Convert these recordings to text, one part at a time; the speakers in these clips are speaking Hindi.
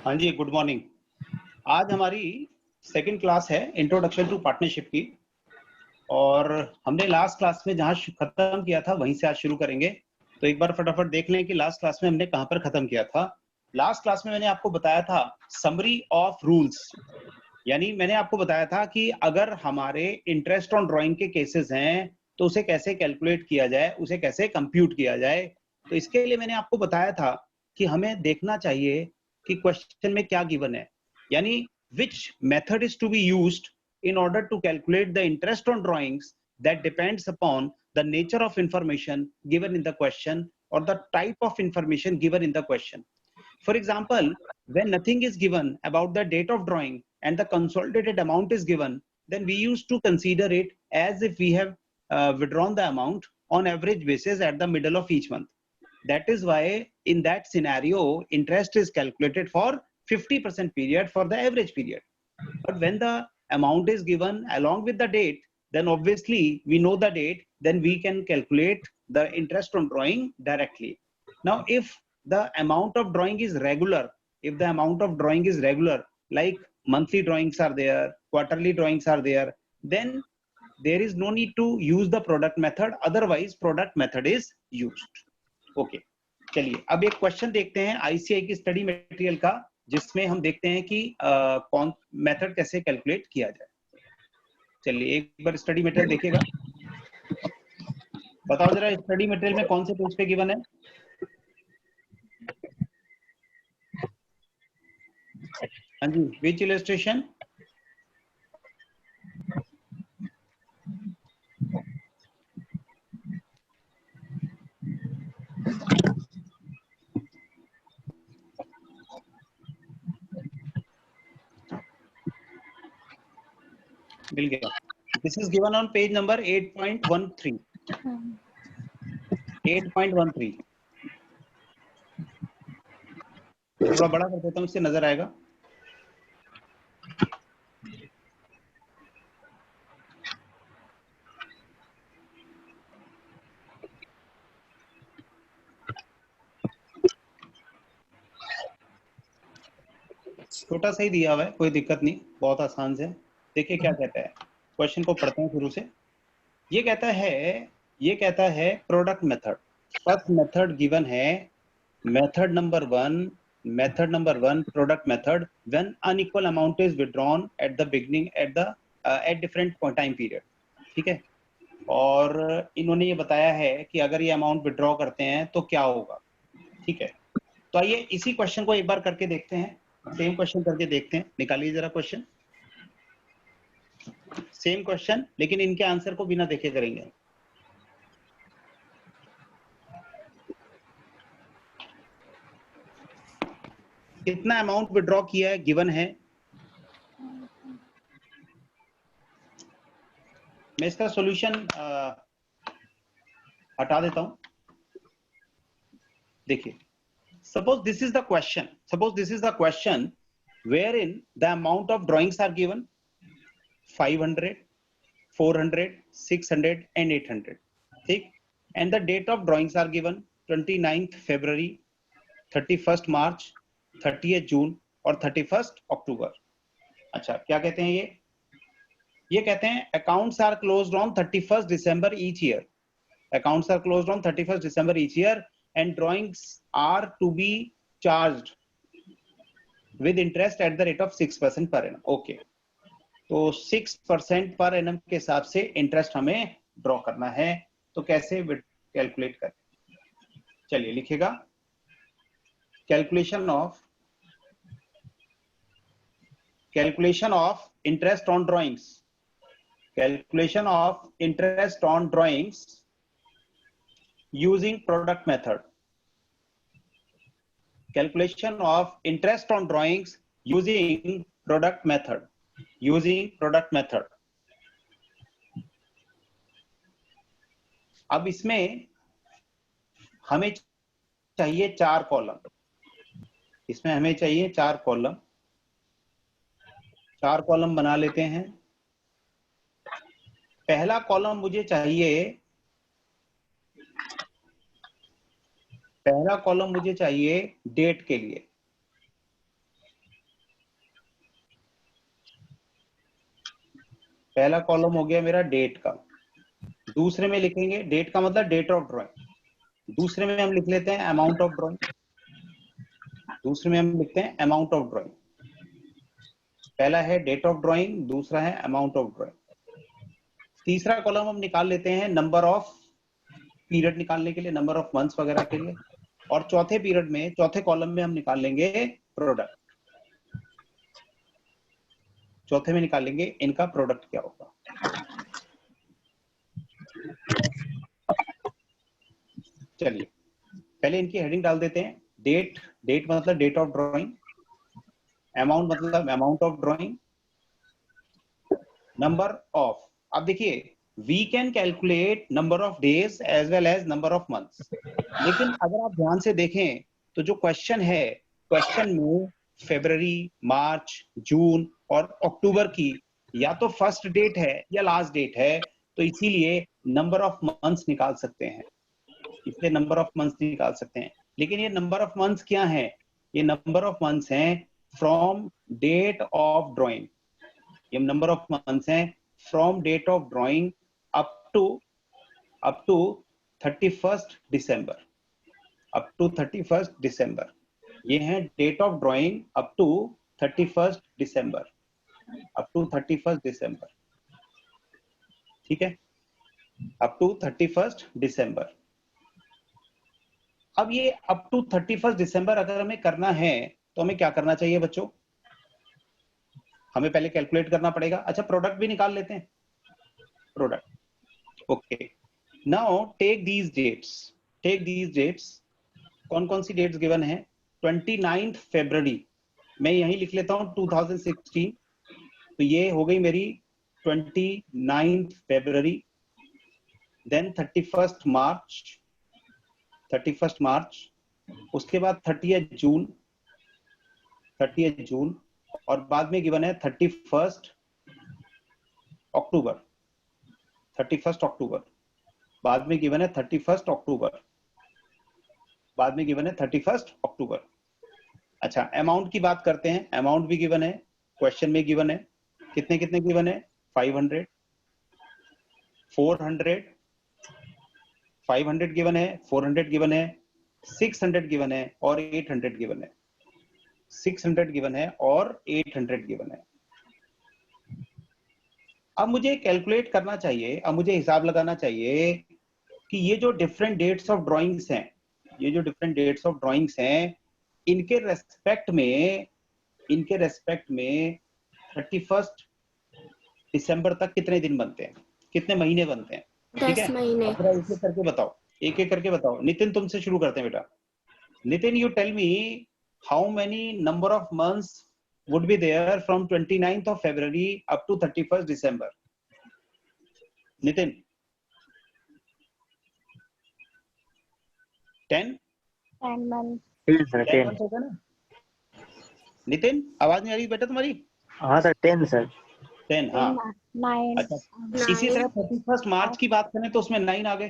हाँ जी, गुड मॉर्निंग। आज हमारी सेकंड क्लास है इंट्रोडक्शन टू पार्टनरशिप की, और हमने लास्ट क्लास में जहाँ खत्म किया था वहीं से आज शुरू करेंगे। तो एक बार फटाफट देख लें कि लास्ट क्लास में हमने कहाँ पर खत्म किया था। लास्ट क्लास में मैंने आपको बताया था समरी ऑफ रूल्स, यानी मैंने आपको बताया था कि अगर हमारे इंटरेस्ट ऑन ड्राइंग के केसेस हैं तो उसे कैसे कैलकुलेट किया जाए, उसे कैसे कंप्यूट किया जाए। तो इसके लिए मैंने आपको बताया था कि हमें देखना चाहिए कि क्वेश्चन में क्या गिवन है, यानी which method is to be used in order to calculate the interest on drawings that depends upon the nature of information given in the question or the type of information given in the question. For example, when nothing is given about the date of drawing and the consolidated amount is given, then we used to consider it as if we have withdrawn the amount on average basis at the middle of each month. That is why in that scenario, interest is calculated for 50% period for the average period. But when the amount is given along with the date, then obviously we know the date, then we can calculate the interest on drawing directly. Now, if the amount of drawing is regular, like monthly drawings are there, quarterly drawings are there, then there is no need to use the product method. Otherwise, product method is used. Okay, चलिए अब एक क्वेश्चन देखते हैं आईसीआई की स्टडी मटेरियल का, जिसमें हम देखते हैं कि कौन मेथड कैसे कैलकुलेट किया जाए। चलिए एक बार स्टडी मटेरियल देखिएगा, बताओ जरा स्टडी मटेरियल में कौन से पेज पे गिवन है। हाँ जी, विच इलस्ट्रेशन? मिल गया। This is given on page number 8.13। 8.13 थोड़ा बड़ा कर देता हूँ, इससे नजर आएगा। छोटा सा ही दिया हुआ है, कोई दिक्कत नहीं, बहुत आसान से। देखिए क्या कहता है, क्वेश्चन को पढ़ते हैं शुरू से। ये कहता है product method. First method given है method number one product method when unequal amount is withdrawn at the beginning at different time period. ठीक है, और इन्होंने ये बताया है कि अगर ये अमाउंट विथड्रॉ करते हैं तो क्या होगा। ठीक है, तो आइए इसी क्वेश्चन को एक बार करके देखते हैं, सेम क्वेश्चन करके देखते हैं। निकालिए जरा क्वेश्चन, सेम क्वेश्चन लेकिन इनके आंसर को बिना देखे करेंगे। कितना अमाउंट विड्रॉ किया है गिवन है। मैं इसका सॉल्यूशन हटा देता हूं। देखिए, suppose this is the question wherein the amount of drawings are given 500, 400, 600 and 800। ठीक, and the date of drawings are given 29th February, 31st March, 30th June और 31st October। अच्छा, क्या कहते हैं ये कहते हैं accounts are closed on 31st December each year। Accounts are closed on 31st December each year and drawings are to be charged with interest at the rate of 6% per annum। Okay, तो 6% पर एनम के हिसाब से इंटरेस्ट हमें ड्रॉ करना है। तो कैसे कैलकुलेट करें, चलिए लिखेगा calculation of interest on drawings, calculation of interest on drawings using product method, calculation of interest on drawings using product method, अब इसमें हमें चाहिए 4 कॉलम, इसमें हमें चाहिए 4 कॉलम। 4 कॉलम बना लेते हैं। पहला कॉलम मुझे चाहिए डेट के लिए। पहला कॉलम हो गया मेरा डेट का, दूसरे में लिखेंगे डेट का मतलब डेट ऑफ ड्राइंग, दूसरे में हम लिख लेते हैं अमाउंट ऑफ ड्राइंग, दूसरे में हम लिखते हैं अमाउंट ऑफ ड्राइंग। पहला है डेट ऑफ ड्राइंग, दूसरा है अमाउंट ऑफ ड्राइंग। तीसरा कॉलम हम निकाल लेते हैं नंबर ऑफ पीरियड निकालने के लिए, नंबर ऑफ मंथ्स वगैरह के लिए, और चौथे पीरियड में चौथे कॉलम में हम निकाल लेंगे प्रोडक्ट, चौथे में निकालेंगे इनका प्रोडक्ट क्या होगा। चलिए पहले इनकी हेडिंग डाल देते हैं। डेट, डेट मतलब डेट ऑफ ड्राइंग, अमाउंट मतलब amount of drawing, number of, अब देखिए we can calculate number of days as well as number of months, लेकिन अगर आप ध्यान से देखें तो जो क्वेश्चन है, क्वेश्चन में फरवरी, मार्च, जून और अक्टूबर की या तो फर्स्ट डेट है या लास्ट डेट है, तो इसीलिए नंबर ऑफ मंथ्स निकाल सकते हैं, इसलिए नंबर ऑफ मंथ्स निकाल सकते हैं। लेकिन ये नंबर ऑफ मंथ्स क्या है, ये नंबर ऑफ मंथ्स हैं फ्रॉम डेट ऑफ ड्राइंग, ये नंबर ऑफ मंथ्स हैं from date of drawing up to 31st December, up to 31st December, ये है date of drawing up to 31st December, up to 31st December, ठीक है, अप टू 31st दिसंबर। अब ये अप टू 31st दिसंबर अगर हमें करना है तो हमें क्या करना चाहिए बच्चों, हमें पहले कैलकुलेट करना पड़ेगा। अच्छा प्रोडक्ट भी निकाल लेते हैं, product, okay. Now take these dates, take these dates, कौन कौन सी डेट्स गिवन है, 29th फरवरी, मैं यही लिख लेता हूं 2016, तो ये हो गई मेरी 29th फरवरी, देन 31st मार्च, 31st मार्च, उसके बाद 30th जून, 30th जून, और बाद में गिवन है 31st अक्टूबर, 31st अक्टूबर, बाद में गिवन है 31st अक्टूबर, बाद में गिवन है 31st अक्टूबर। अच्छा अमाउंट की बात करते हैं, अमाउंट भी गिवन है, क्वेश्चन में गिवन है, कितने कितने गिवन है, 500, 400, 500 गिवन है, 400 गिवन है, 600 गिवन है और 800 गिवन है, 600 गिवन है और 800 गिवन है। अब मुझे कैलकुलेट करना चाहिए, अब मुझे हिसाब लगाना चाहिए कि ये जो डिफरेंट डेट्स ऑफ ड्राइंग्स हैं, ये जो डिफरेंट डेट्स ऑफ ड्राइंग्स हैं, इनके रेस्पेक्ट में 31st दिसंबर तक कितने दिन बनते हैं, कितने महीने बनते हैं, ठीक है। 10 महीने। अब एक एक करके बताओ, एक एक करके बताओ। नितिन तुमसे शुरू करते हैं बेटा। Nitin you tell me how many number of months would be there from 29th of February up to 31st December. Nitin, 10 months. 10 months होगा ना। नितिन आवाज नहीं आ रही बेटा तुम्हारी। हाँ सर 10 सर 10 हाँ 9 अच्छा इसी तरह 31st मार्च की बात करें तो उसमें 9 आ गए,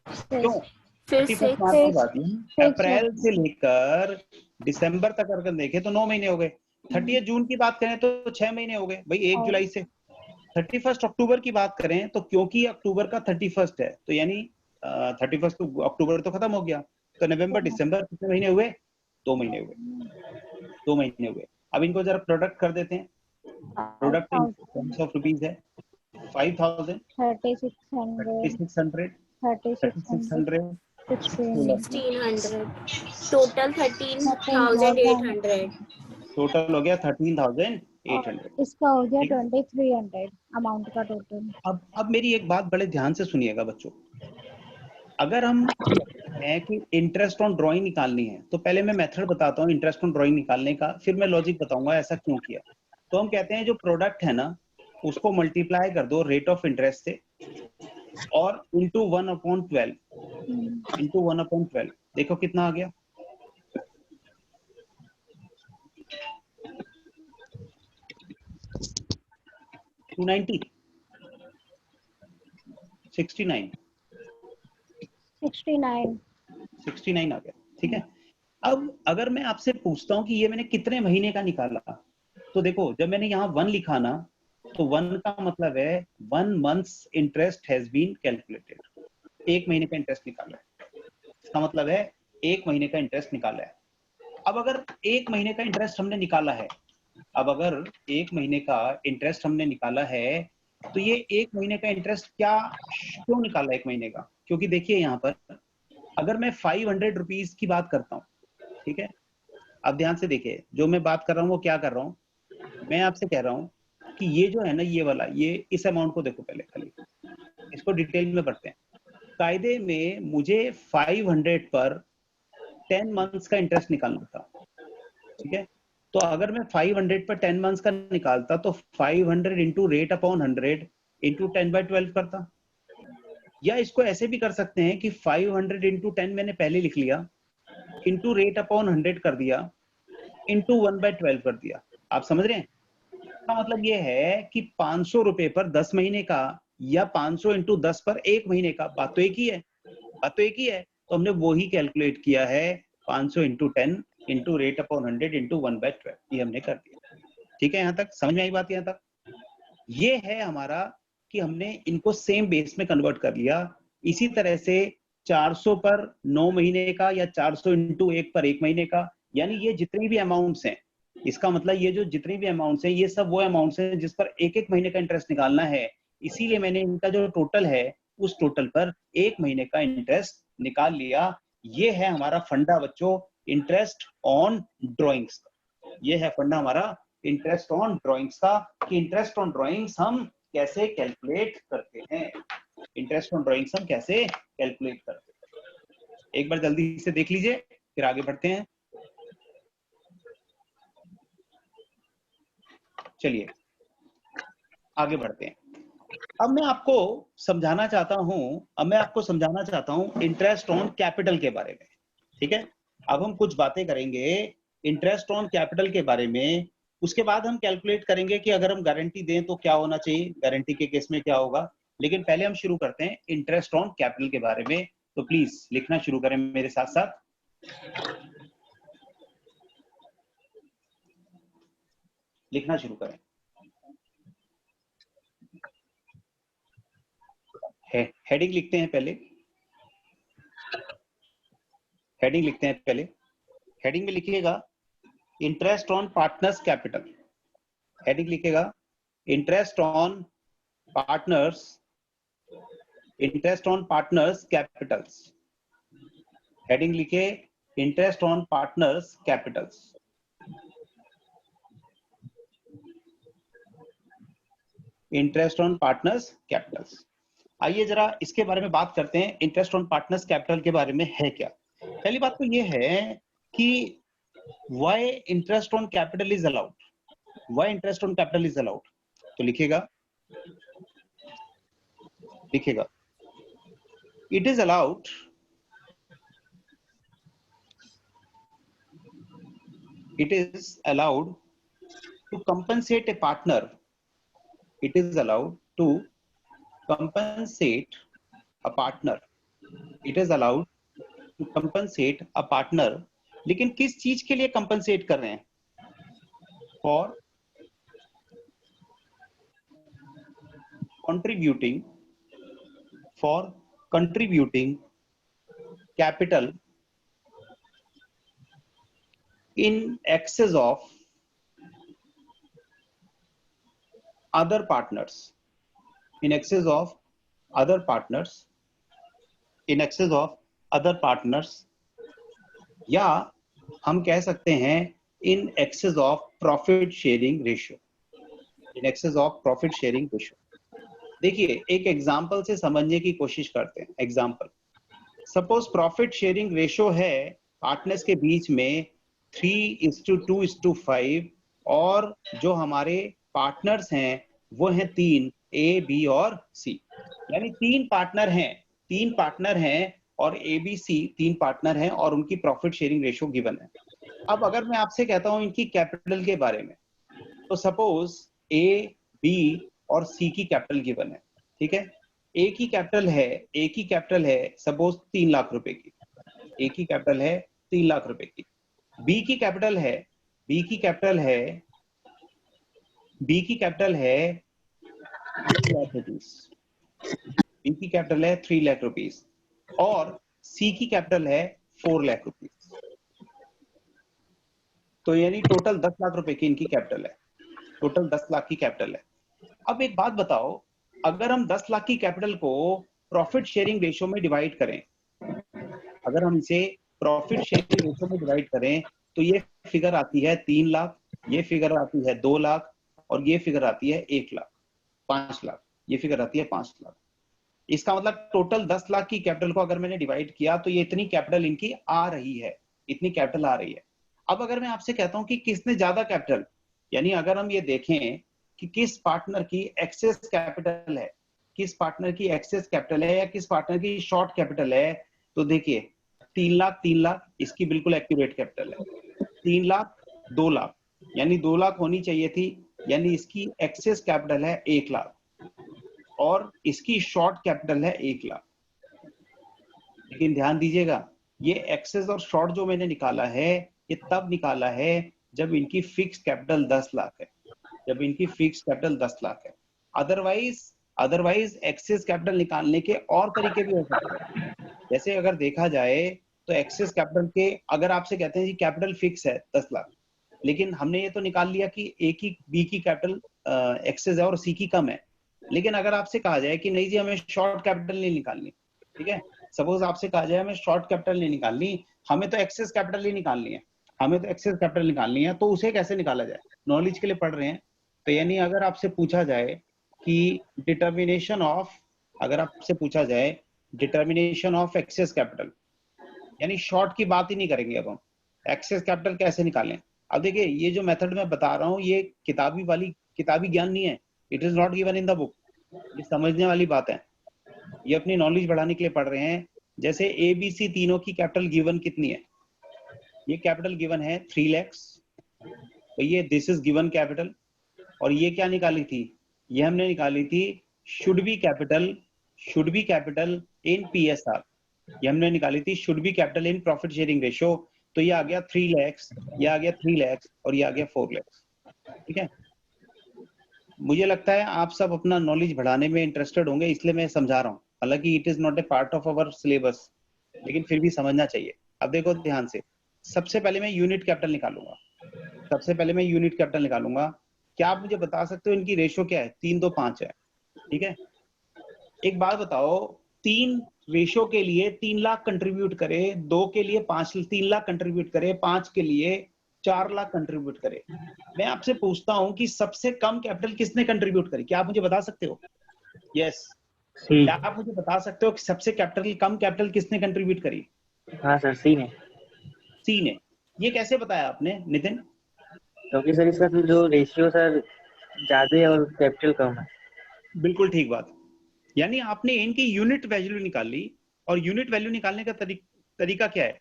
क्यों? फिर 31st मार्च की बात नहीं, अप्रैल से लेकर दिसंबर तक अगर देखें तो 9 महीने हो गए। 30 जून की बात करें तो 6 महीने हो गए भाई, 1 जुलाई से। 31st अक्टूबर की बात करें तो क्योंकि अक्टूबर का 31st है तो यानी 31st अक्टूबर तो खत्म हो गया, तो नवंबर दिसंबर कितने महीने हुए, 2 महीने हुए, 2 महीने हुए। अब इनको जरा प्रोडक्ट कर देते हैं, product in terms of rupees है 5000, 3600, 3600, 1600, टोटल 13,800, टोटल हो गया 13,800। इसका हो गया 2300 अमाउंट का टोटल। अब मेरी एक बात बड़े ध्यान से सुनिएगा बच्चों, अगर हम है कि इंटरेस्ट ऑन ड्राइंग निकालनी है तो पहले मैं मेथड बताता हूँ इंटरेस्ट ऑन ड्राइंग निकालने का, फिर मैं लॉजिक बताऊंगा ऐसा क्यों किया। तो हम कहते हैं जो प्रोडक्ट है ना उसको मल्टीप्लाई कर दो रेट ऑफ इंटरेस्ट से और इंटू 1/12, इंटू 1/12, देखो कितना आ गया, 290, 69 आ गया, ठीक है। अब अगर मैं आपसे पूछता हूं कि ये मैंने कितने महीने का निकाला, तो देखो जब मैंने यहाँ 1 लिखा ना तो 1 का मतलब है 1 month's interest has been calculated, 1 महीने का इंटरेस्ट निकाला है। इसका मतलब है 1 महीने का इंटरेस्ट निकाला है। अब अगर 1 महीने का इंटरेस्ट हमने निकाला है, अब अगर 1 महीने का इंटरेस्ट हमने निकाला है, तो ये 1 महीने का इंटरेस्ट क्यों निकाला 1 महीने का? क्योंकि देखिए यहाँ पर अगर मैं 500 रुपीज की बात करता हूँ, ठीक है, अब ध्यान से देखिए जो मैं बात कर रहा हूँ वो क्या कर रहा हूँ, मैं आपसे कह रहा हूँ कि ये जो है ना, ये वाला, ये इस अमाउंट को देखो पहले, खाली इसको डिटेल में पढ़ते हैं। कायदे में मुझे 500 पर 10 मंथ्स का इंटरेस्ट निकालना था, ठीक है। तो अगर मैं 500 पर 10 मंथ्स का निकालता तो 500 इंटू रेट अपॉन 100 इंटू 10/12 करता, या इसको ऐसे भी कर सकते हैं कि 500 इंटू 10 मैंने पहले लिख लिया, इंटू रेट अपॉन 100 कर दिया, इंटू 1/12 कर दिया। आप समझ रहे हैं? इसका मतलब ये है कि 500 रुपए पर 10 महीने का, या 500 इंटू 10 पर 1 महीने का, बात तो एक ही है, बात तो एक ही है। तो हमने वो ही कैलकुलेट किया है, 500 into 10 into rate upon 100 into 1/12, ये हमने कर दिया। ठीक है, यहाँ तक समझ में आई बात? यहाँ तक ये है हमारा कि हमने इनको सेम बेस में कन्वर्ट कर लिया। इसी तरह से 400 पर 9 महीने का, या 400 इंटू 1 पर 1 महीने का, यानी ये जितनी भी अमाउंट्स हैं, इसका मतलब ये जो जितनी भी अमाउंट्स हैं, ये सब वो अमाउंट्स हैं जिस पर 1-1 महीने का इंटरेस्ट निकालना है। इसीलिए मैंने इनका जो टोटल है, उस टोटल पर 1 महीने का इंटरेस्ट निकाल लिया। ये है हमारा फंडा बच्चों, इंटरेस्ट ऑन ड्रॉइंग्स। ये है फंडा हमारा इंटरेस्ट ऑन ड्रॉइंग्स का, कि इंटरेस्ट ऑन ड्रॉइंग्स हम कैसे कैलकुलेट करते हैं, इंटरेस्ट ऑन ड्रॉइंग्स हम कैसे कैलकुलेट करते हैं। एक बार जल्दी से देख लीजिए, फिर आगे बढ़ते हैं। चलिए आगे बढ़ते हैं। अब मैं आपको समझाना चाहता हूं इंटरेस्ट ऑन कैपिटल के बारे में, ठीक है। अब हम कुछ बातें करेंगे इंटरेस्ट ऑन कैपिटल के बारे में, उसके बाद हम कैलकुलेट करेंगे कि अगर हम गारंटी दें तो क्या होना चाहिए, गारंटी के केस में क्या होगा। लेकिन पहले हम शुरू करते हैं इंटरेस्ट ऑन कैपिटल के बारे में। तो प्लीज लिखना शुरू करें मेरे साथ साथ, लिखना शुरू करें। हेडिंग लिखते हैं पहले, हेडिंग लिखते हैं पहले। हेडिंग में लिखिएगा interest on partners capital, heading लिखेगा interest on partners, interest on partners capitals, heading लिखे interest on partners capitals. Interest on partners capitals. आइए जरा इसके बारे में बात करते हैं, इंटरेस्ट ऑन पार्टनर्स कैपिटल के बारे में है क्या। पहली बात तो ये है कि why interest on capital is allowed, why interest on capital is allowed. तो लिखेगा it is allowed to compensate a partner, it is allowed to compensate a partner, it is allowed to compensate a partner। लेकिन किस चीज के लिए कंपनसेट कर रहे हैं? For contributing capital in excess of other partners, in excess of other partners, in excess of other partners, या हम कह सकते हैं in excess of profit sharing ratio, in excess of profit sharing ratio। देखिए एक एग्जांपल से समझने की कोशिश करते हैं। Example, suppose profit sharing ratio है पार्टनर्स के बीच में 3:2:5, और जो हमारे पार्टनर्स हैं वो हैं 3, A, B और C, यानी 3 पार्टनर हैं और A, B, C 3 पार्टनर हैं और उनकी प्रॉफिट शेयरिंग रेशियो गिवन है। अब अगर मैं आपसे कहता हूं इनकी कैपिटल के बारे में, तो सपोज A, B और C की कैपिटल गिवन है, ठीक है। A की कैपिटल है सपोज 3 लाख रुपए की, A की कैपिटल है 3 लाख रुपए की। B की कैपिटल है 3 लाख रुपीस, बी की कैपिटल है 3 लाख रुपीस और सी की कैपिटल है 4 लाख रुपीस। तो यानी टोटल 10 लाख रुपए की इनकी कैपिटल है, टोटल 10 लाख की कैपिटल है। अब एक बात बताओ, अगर हम 10 लाख की कैपिटल को प्रॉफिट शेयरिंग रेशियो में डिवाइड करें, अगर हम इसे प्रॉफिट शेयरिंग रेशियो में डिवाइड करें तो ये फिगर आती है 3 लाख, ये फिगर आती है 2 लाख और ये फिगर आती है 1 लाख, 5 लाख, ये फिगर आती है 5 लाख। इसका मतलब टोटल 10 लाख की कैपिटल को अगर मैंने डिवाइड किया तो ये इतनी कैपिटल इनकी आ रही है, इतनी कैपिटल आ रही है। अब अगर मैं आपसे कहता हूं कि किसने ज्यादा कैपिटल, यानी अगर हम ये देखें कि किस पार्टनर की एक्सेस कैपिटल है, किस पार्टनर की एक्सेस कैपिटल है या किस पार्टनर की शॉर्ट कैपिटल है, तो देखिए 3 लाख इसकी बिल्कुल एक्यूरेट कैपिटल है, 3 लाख 2 लाख, यानी 2 लाख होनी चाहिए थी, यानी इसकी एक्सेस कैपिटल है 1 लाख और इसकी शॉर्ट कैपिटल है 1 लाख। लेकिन ध्यान दीजिएगा, ये एक्सेस और शॉर्ट जो मैंने निकाला है ये तब निकाला है जब इनकी फिक्स कैपिटल 10 लाख है, जब इनकी फिक्स कैपिटल 10 लाख है। अदरवाइज एक्सेस कैपिटल निकालने के और तरीके भी हो सकते हैं। जैसे अगर देखा जाए तो एक्सेस कैपिटल के, अगर आपसे कहते हैं जी कैपिटल फिक्स है 10 लाख, लेकिन हमने ये तो निकाल लिया कि ए की बी की कैपिटल एक्सेस है और सी की कम है, लेकिन अगर आपसे कहा जाए कि नहीं जी हमें शॉर्ट कैपिटल नहीं निकालनी, ठीक है, सपोज आपसे कहा जाए हमें शॉर्ट कैपिटल नहीं निकालनी, हमें तो एक्सेस कैपिटल ही निकालनी है, हमें तो एक्सेस कैपिटल निकालनी है, तो उसे कैसे निकाला जाए, नॉलेज के लिए पढ़ रहे हैं। तो यानी अगर आपसे पूछा जाए कि डिटर्मिनेशन ऑफ, अगर आपसे पूछा जाए डिटर्मिनेशन ऑफ एक्सेस कैपिटल, यानी शॉर्ट की बात ही नहीं करेंगे, अब हम एक्सेस कैपिटल कैसे निकालें। अब देखिए ये जो मेथड मैं बता रहा हूँ ये किताबी ज्ञान नहीं है, it is not given in the book, ये समझने वाली बात है, ये अपनी नॉलेज बढ़ाने के लिए पढ़ रहे हैं। जैसे ए बी सी तीनों की कैपिटल गिवन कितनी है, ये कैपिटल गिवन है 3 lakhs, तो ये दिस इज गिवन कैपिटल, और ये क्या निकाली थी, ये हमने निकाली थी should be capital in PSR, ये हमने निकाली थी should be capital in profit sharing ratio, तो ये आ गया 3 lakhs, ये आ गया 3 lakhs और ये आ गया 4 lakhs, ठीक है। मुझे लगता है आप सब अपना नॉलेज बढ़ाने में इंटरेस्टेड होंगे, इसलिए मैं समझा रहा हूँ, हालांकि it is not a part of our syllabus, लेकिन फिर भी समझना चाहिए। अब देखो ध्यान से, सबसे पहले मैं यूनिट कैपिटल निकालूंगा, क्या आप मुझे बता सकते हो इनकी रेशियो क्या है, 3-2-5 है, ठीक है। एक बात बताओ, 3 रेशियो के लिए 3 लाख कंट्रीब्यूट करे, 2 के लिए 3 लाख कंट्रीब्यूट करे, 5 के लिए 4 लाख कंट्रीब्यूट करे, मैं आपसे पूछता हूं कि सबसे कम कैपिटल किसने कंट्रीब्यूट करी, क्या आप मुझे बता सकते हो? यस, क्या आप मुझे बता सकते हो कि सबसे कम कैपिटल किसने कंट्रीब्यूट करी? हाँ सर, सी ने। ये कैसे बताया आपने नितिन? क्योंकि सर इसका जो रेशियो सर ज्यादा है और कैपिटल कम है। बिल्कुल ठीक बात, यानी आपने इनकी यूनिट वैल्यू निकाली, और यूनिट वैल्यू निकालने का तरीका क्या है?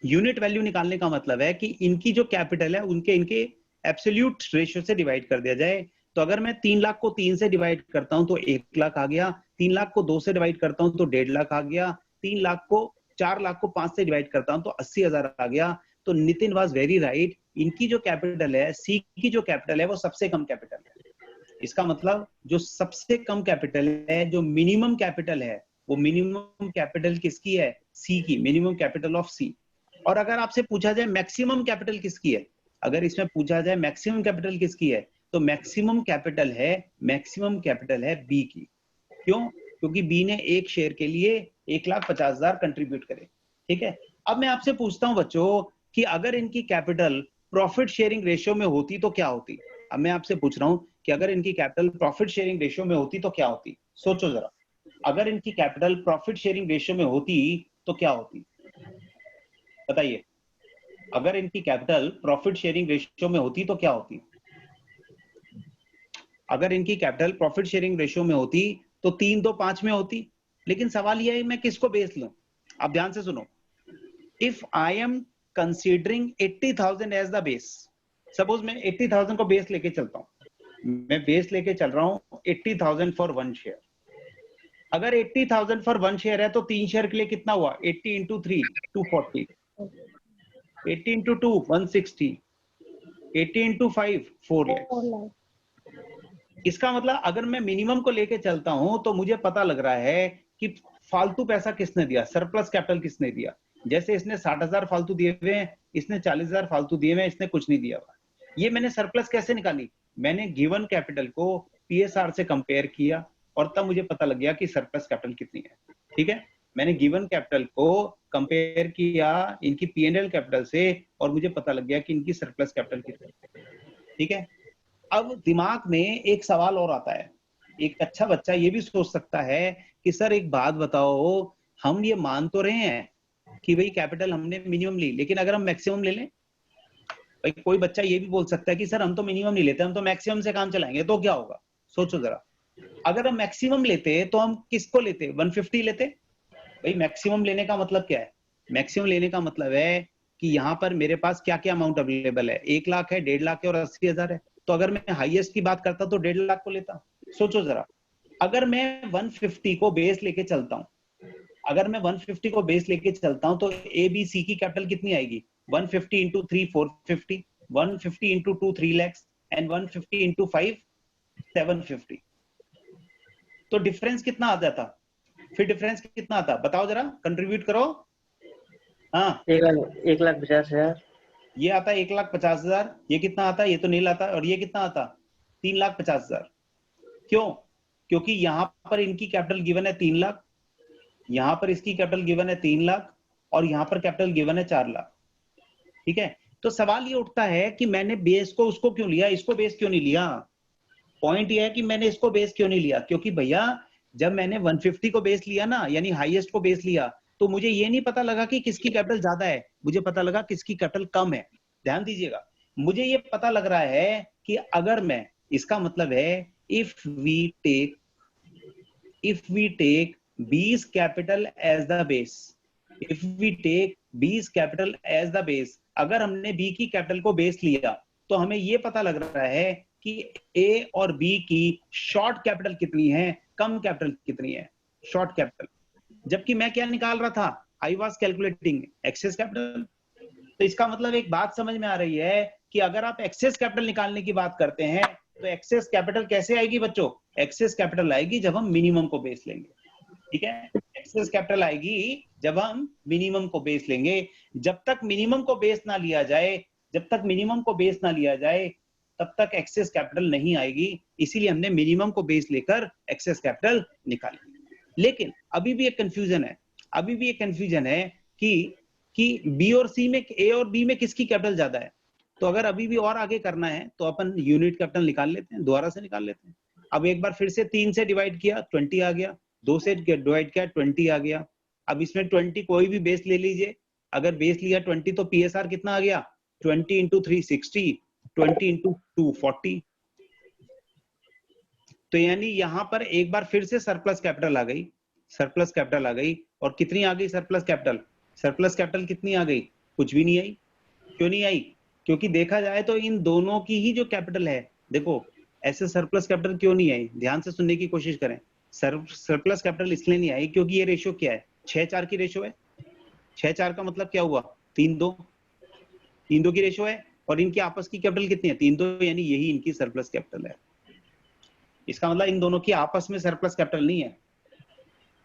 यूनिट वैल्यू निकालने का मतलब है कि इनकी जो कैपिटल है उनके इनके एब्सोल्यूट रेशियो से डिवाइड कर दिया जाए। तो अगर मैं 3 लाख को 3 से डिवाइड करता हूं तो 1 लाख आ गया, 3 लाख को 2 से डिवाइड करता हूं तो 1.5 लाख आ गया, 4 लाख को 5 से डिवाइड करता हूं तो 80,000 आ गया। तो नितिन वाज वेरी राइट, इनकी जो कैपिटल है, सी की जो कैपिटल है वो सबसे कम कैपिटल है। इसका मतलब जो सबसे कम कैपिटल है, जो मिनिमम कैपिटल है, वो मिनिमम कैपिटल किसकी है? सी की, मिनिमम कैपिटल ऑफ सी। और अगर आपसे पूछा जाए मैक्सिमम कैपिटल किसकी है, अगर इसमें पूछा जाए मैक्सिमम कैपिटल किसकी है, तो मैक्सिमम कैपिटल है बी की। क्यों? क्योंकि बी ने एक शेयर के लिए 1,50,000 कंट्रीब्यूट करे, ठीक है। अब मैं आपसे पूछता हूं बच्चों कि अगर इनकी कैपिटल प्रॉफिट शेयरिंग रेशियो में होती तो क्या होती? अब मैं आपसे पूछ रहा हूं कि अगर इनकी कैपिटल प्रॉफिट शेयरिंग रेशियो में होती तो क्या होती? सोचो जरा, अगर इनकी कैपिटल प्रॉफिट शेयरिंग रेशियो में होती तो क्या होती? बताइए, अगर इनकी कैपिटल प्रॉफिट शेयरिंग रेशियो में होती तो क्या होती? अगर इनकी कैपिटल प्रॉफिट शेयरिंग रेशियो में होती तो 3-2-5 में होती। लेकिन सवाल यह है मैं किसको बेस लूं? आप ध्यान से सुनो, if I am considering 80,000 as the base, suppose मैं 80,000 को बेस लेके चलता हूं, मैं बेस लेके चल रहा हूं 80,000 फॉर 1 शेयर। अगर 80,000 फॉर 1 शेयर है तो 3 शेयर के लिए कितना हुआ? 80 इंटू 3 240, 80 इंटू 2 160, 80 इंटू 5 4 lakhs। इसका मतलब अगर मैं मिनिमम को लेके चलता हूं तो मुझे पता लग रहा है कि फालतू पैसा किसने दिया, सरप्लस कैपिटल किसने दिया। जैसे इसने 60,000 फालतू दिए हुए हैं, इसने 40,000 फालतू दिए हुए हैं, इसने कुछ नहीं दिया हुआ। ये मैंने सरप्लस कैसे निकाली, मैंने गिवन कैपिटल को पीएसआर से कंपेयर किया और तब मुझे पता लग गया कि सरप्लस कैपिटल कितनी है। ठीक है, मैंने गिवन कैपिटल को कंपेयर किया इनकी पीएनएल कैपिटल से और मुझे पता लग गया कि इनकी सरप्लस कैपिटल कितनी है। ठीक है, अब दिमाग में एक सवाल और आता है, एक अच्छा बच्चा ये भी सोच सकता है कि सर एक बात बताओ, हम ये मान तो रहे हैं कि भाई कैपिटल हमने मिनिमम ली, लेकिन अगर हम मैक्सिमम ले लें, भाई कोई बच्चा ये भी बोल सकता है कि सर हम तो मिनिमम नहीं लेते, हम तो मैक्सिमम से काम चलाएंगे, तो क्या होगा? सोचो जरा, अगर हम मैक्सिमम लेते तो हम किसको लेते? 150 लेते। भाई मैक्सिमम लेने का मतलब क्या है? मैक्सिमम लेने का मतलब है कि यहाँ पर मेरे पास क्या क्या अमाउंट अवेलेबल है, 1 लाख है, 1.5 लाख है और 80,000 है। तो अगर मैं हाईएस्ट की बात करता तो 1.5 लाख को लेता। सोचो जरा, अगर मैं 150 को बेस लेके चलता हूँ, अगर मैं 150 को बेस लेके चलता हूँ तो ए बी सी की कैपिटल कितनी आएगी? 150 into 3 450, 150 into 2 3 lakhs and 150 into 5 750। तो डिफरेंस कितना आ जाता? फिर डिफरेंस कितना आता बताओ जरा, कंट्रीब्यूट करो। हाँ, 1,50,000। ये आता 1,50,000। ये कितना आता? ये तो नहीं आता। और ये कितना आता? 3,50,000। क्यों? क्योंकि यहां पर इनकी कैपिटल गिवन है 3 लाख, यहां पर इसकी कैपिटल गिवन है 3 लाख और यहां पर कैपिटल गिवन है 4 लाख। ठीक है, तो सवाल ये उठता है कि मैंने बेस को उसको क्यों लिया, इसको बेस क्यों नहीं लिया? पॉइंट ये है कि मैंने इसको बेस क्यों नहीं लिया, क्योंकि भैया जब मैंने 150 को बेस लिया ना, यानी हाईएस्ट को बेस लिया, तो मुझे ये नहीं पता लगा कि किसकी कैपिटल ज्यादा है, मुझे पता लगा किसकी कैपिटल कम है। ध्यान दीजिएगा, मुझे ये पता लग रहा है कि अगर मैं, इसका मतलब है if we take B's capital as the base, if we take B's capital as the base, अगर हमने B की कैपिटल को बेस लिया तो हमें ये पता लग रहा है कि A और B की शॉर्ट कैपिटल कितनी है, कम कैपिटल कितनी है, शॉर्ट कैपिटल। जबकि मैं क्या निकाल रहा था? I was calculating excess capital. तो इसका मतलब एक बात समझ में आ रही है कि अगर आप एक्सेस कैपिटल निकालने की बात करते हैं तो एक्सेस कैपिटल कैसे आएगी बच्चों? एक्सेस कैपिटल आएगी जब हम मिनिमम को बेस लेंगे। ठीक है, एक्सेस कैपिटल आएगी जब हम मिनिमम को बेस लेंगे। जब तक मिनिमम को बेस ना लिया जाए, जब तक मिनिमम को बेस ना लिया जाए तब तक एक्सेस कैपिटल नहीं आएगी। इसीलिए हमने मिनिमम को बेस लेकर एक्सेस कैपिटल निकाली। लेकिन अभी भी एक कंफ्यूजन है, अभी भी एक कंफ्यूजन है कि बी और सी में, ए और बी में किसकी कैपिटल ज्यादा है। तो अगर अभी भी और आगे करना है तो अपन यूनिट कैपिटल निकाल लेते हैं, दोबारा से निकाल लेते हैं। अब एक बार फिर से 3 से डिवाइड किया 20 आ गया, 2 से डिवाइड किया 20 आ गया। अब इसमें 20 कोई भी बेस ले लीजिए, अगर बेस लिया 20 तो पीएसआर कितना आ गया? 20 इंटू 3 60, 20 इंटू 2 40। तो यानी यहां पर एक बार फिर से सरप्लस कैपिटल आ गई, सरप्लस कैपिटल आ गई। और कितनी आ गई सरप्लस कैपिटल? सरप्लस कैपिटल कितनी आ गई? कुछ भी नहीं आई। क्यों नहीं आई? क्योंकि देखा जाए तो इन दोनों की ही जो कैपिटल है, देखो ऐसे सरप्लस कैपिटल क्यों नहीं आई, ध्यान से सुनने की कोशिश करें। सरप्लस कैपिटल इसलिए नहीं आई क्योंकि ये रेशियो क्या है? 6:4 की रेशियो है। 6:4 का मतलब क्या हुआ? 3:2, 3:2 की रेशियो है। और इनकी आपस की कैपिटल कितनी है? 3:2, यानी यही इनकी सरप्लस कैपिटल है। इसका मतलब इन दोनों की आपस में सरप्लस कैपिटल नहीं है।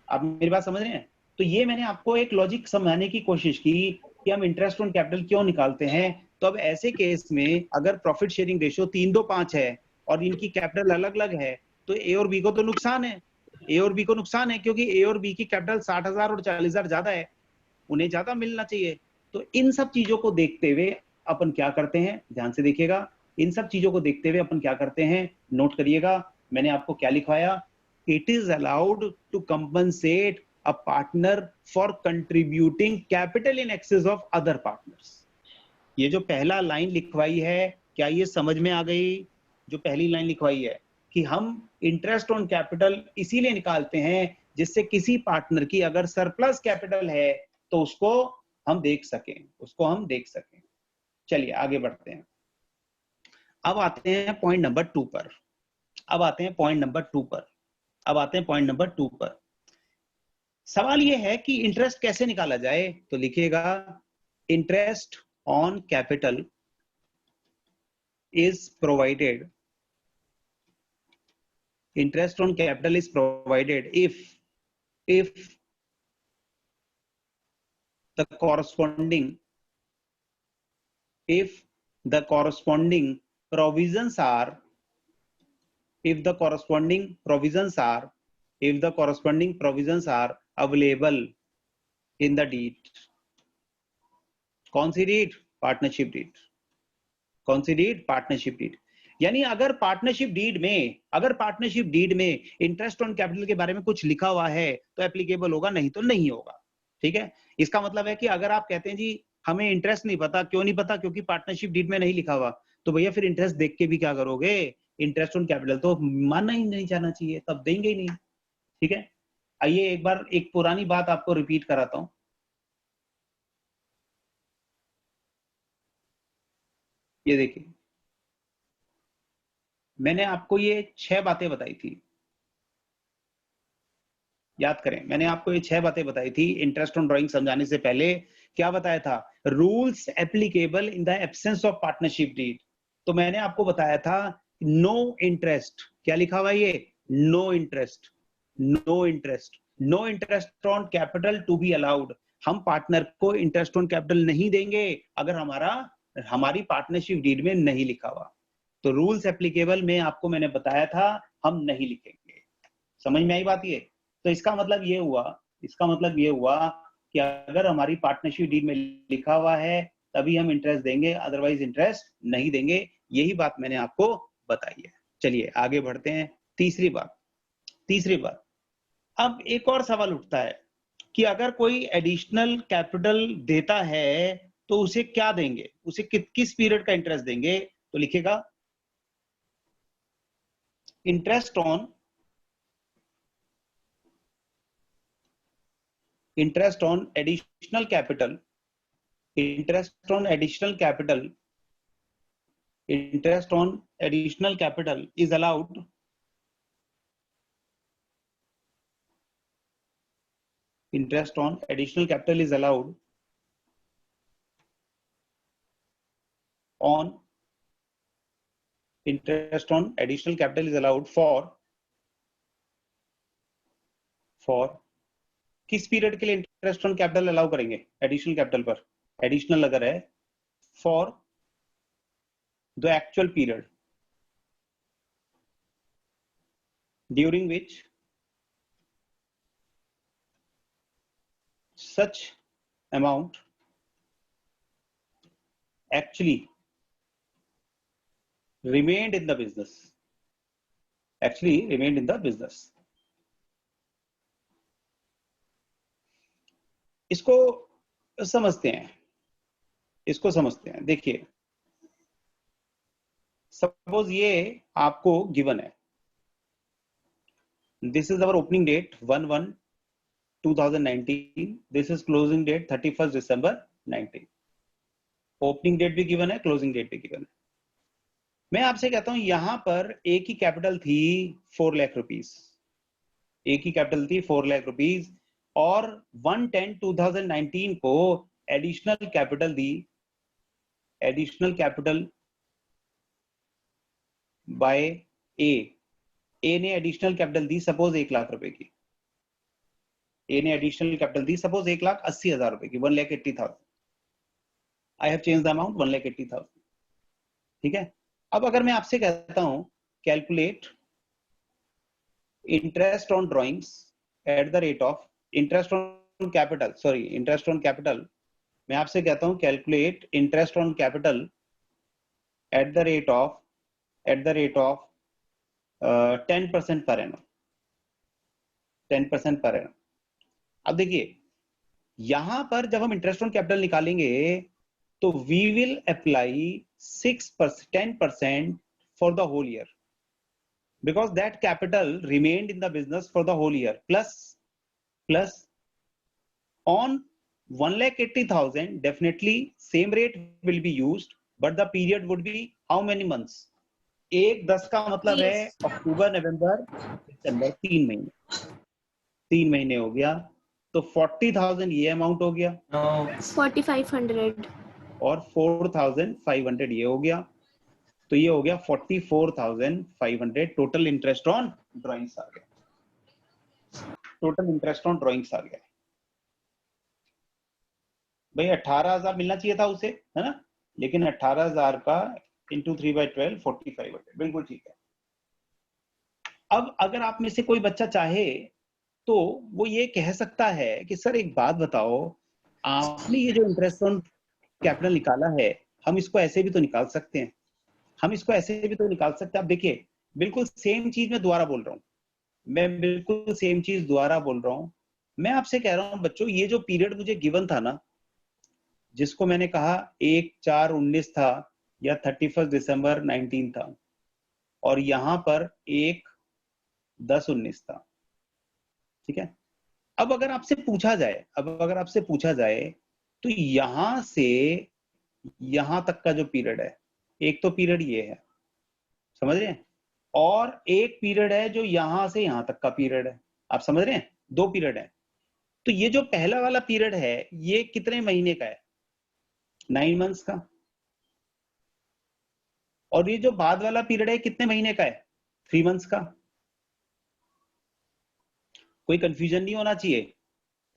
आप मेरी बात समझ रहे हैं? तो ये मैंने आपको एक लॉजिक समझाने की कोशिश की कि हम इंटरेस्ट ऑन कैपिटल क्यों निकालते हैं। तो अब ऐसे केस में अगर प्रॉफिट शेयरिंग रेशियो 3:2:5 है और इनकी कैपिटल अलग अलग है तो ए और बी को तो नुकसान है, ए और बी को नुकसान है, क्योंकि ए और बी की कैपिटल 60,000 और 40,000 ज्यादा है, उन्हें ज्यादा मिलना चाहिए। तो इन सब चीजों को देखते हुए अपन क्या करते हैं, ध्यान से देखिएगा, इन सब चीजों को देखते हुए अपन क्या करते हैं, नोट करिएगा। मैंने आपको क्या लिखवाया? It is allowed to compensate a partner for contributing capital in excess of other partners। ये जो पहला लाइन लिखवाई है, क्या ये समझ में आ गई? जो पहली लाइन लिखवाई है कि हम इंटरेस्ट ऑन कैपिटल इसीलिए निकालते हैं जिससे किसी पार्टनर की अगर सरप्लस कैपिटल है तो उसको हम देख सकें, उसको हम देख सकें। चलिए आगे बढ़ते हैं। अब आते हैं पॉइंट नंबर 2 पर, अब आते हैं पॉइंट नंबर 2 पर, अब आते हैं पॉइंट नंबर 2 पर। सवाल यह है कि इंटरेस्ट कैसे निकाला जाए। तो लिखिएगा interest on capital is provided interest on capital is provided if the corresponding provisions are available in the deed. कौन सी डीड? Partnership deed. कौन सी डीड? Partnership deed. यानी अगर पार्टनरशिप डीड में इंटरेस्ट ऑन कैपिटल के बारे में कुछ लिखा हुआ है तो एप्लीकेबल होगा, नहीं तो नहीं होगा. ठीक है, इसका मतलब है कि अगर आप कहते हैं जी हमें इंटरेस्ट नहीं पता, क्यों नहीं पता? क्योंकि पार्टनरशिप डीड में नहीं लिखा हुआ, तो भैया फिर इंटरेस्ट देख के भी क्या करोगे? इंटरेस्ट ऑन कैपिटल तो मानना ही नहीं जाना चाहिए, तब देंगे ही नहीं. ठीक है, आइए एक बार एक पुरानी बात आपको रिपीट कराता हूं. ये देखिए, मैंने आपको ये 6 बातें बताई थी. याद करें, मैंने आपको ये 6 बातें बताई थी इंटरेस्ट ऑन ड्राइंग समझाने से पहले. क्या बताया था? Rules applicable in the absence of partnership deed. तो मैंने आपको बताया था नो इंटरेस्ट. क्या लिखा हुआ है ये? No interest. No interest on capital to be allowed. हम पार्टनर को इंटरेस्ट ऑन कैपिटल नहीं देंगे अगर हमारी पार्टनरशिप डीड में नहीं लिखा हुआ. तो रूल्स एप्लीकेबल में आपको मैंने बताया था हम नहीं लिखेंगे. समझ में आई बात? ये तो इसका मतलब ये हुआ कि अगर हमारी पार्टनरशिप डीड में लिखा हुआ है तभी हम इंटरेस्ट देंगे, अदरवाइज इंटरेस्ट नहीं देंगे. यही बात मैंने आपको बताई है. चलिए आगे बढ़ते हैं. तीसरी बात, अब एक और सवाल उठता है कि अगर कोई एडिशनल कैपिटल देता है तो उसे क्या देंगे? उसे किस पीरियड का इंटरेस्ट देंगे? तो लिखेगा interest on additional capital is allowed for किस पीरियड के लिए इंटरेस्ट ऑन कैपिटल अलाउ करेंगे? एडिशनल कैपिटल पर. एडिशनल अगर है for the actual period during which such amount actually remained in the business. इसको समझते हैं. देखिए, सपोज ये आपको गिवन है, this is our opening date 1/1/2019, this is closing date 31 December 19. Opening date भी गिवन है, क्लोजिंग डेट भी गिवन है. मैं आपसे कहता हूं यहां पर एक ही कैपिटल थी 4 लाख रुपीस, और 1/10/2019 को एडिशनल कैपिटल बाय ए ने एडिशनल कैपिटल दी सपोज 1 लाख रुपए की. ए ने एडिशनल कैपिटल दी सपोज 1,80,000 रुपए की, 1,80,000. I have change the amount 1,80,000. ठीक है, अब अगर मैं आपसे कहता हूं calculate interest on drawings at the rate of interest on capital, मैं आपसे कहता हूं calculate interest on capital at the rate of 10% per annum. 10% per annum. अब देखिए, यहां पर जब हम इंटरेस्ट ऑन कैपिटल निकालेंगे तो we will apply 10% for the whole year, because that capital remained in the business for the whole year, plus on 1,80,000 definitely same rate will be used, but the period would be how many months? 1/10 का मतलब है अक्टूबर, नवंबर, दिसंबर, 3 महीने हो गया. तो 40,000 ये अमाउंट हो गया, 4,500 और 4,500 ये हो गया. तो ये हो गया 44,500 टोटल इंटरेस्ट ऑन ड्राइंग्स आ गया। टोटल इंटरेस्ट ऑन ड्राइंग्स आ गया भाई। 18,000 मिलना चाहिए था उसे, है ना, लेकिन 18,000 का इंटू 3/12 4500, बिल्कुल ठीक है। अब अगर आप में से कोई बच्चा चाहे तो वो ये कह सकता है कि सर एक बात बताओ, आपने ये जो इंटरेस्ट ऑन कैपिटल निकाला है, हम इसको ऐसे भी तो निकाल सकते हैं, हम इसको ऐसे भी तो निकाल सकते हैं। आप देखिए, बिल्कुल सेम चीज मैं दोबारा बोल रहा हूँ, मैं बिल्कुल सेम चीज दोबारा बोल रहा हूँ। मैं आपसे कह रहा हूँ बच्चों, ये जो पीरियड मुझे गिवन था ना, जिसको मैंने कहा 1/4/19 था या 31 दिसंबर 19 था, और यहां पर 1/10/19 था, ठीक है। अब अगर आपसे पूछा जाए, तो यहां से यहां तक का जो पीरियड है, एक तो पीरियड ये है, समझ रहे हैं, और एक पीरियड है जो यहां से यहां तक का पीरियड है, आप समझ रहे हैं, 2 पीरियड है। तो ये जो पहला वाला पीरियड है ये कितने महीने का है, 9 मंथ्स का, और ये जो बाद वाला पीरियड है कितने महीने का है, 3 मंथ्स का। कोई कंफ्यूजन नहीं होना चाहिए,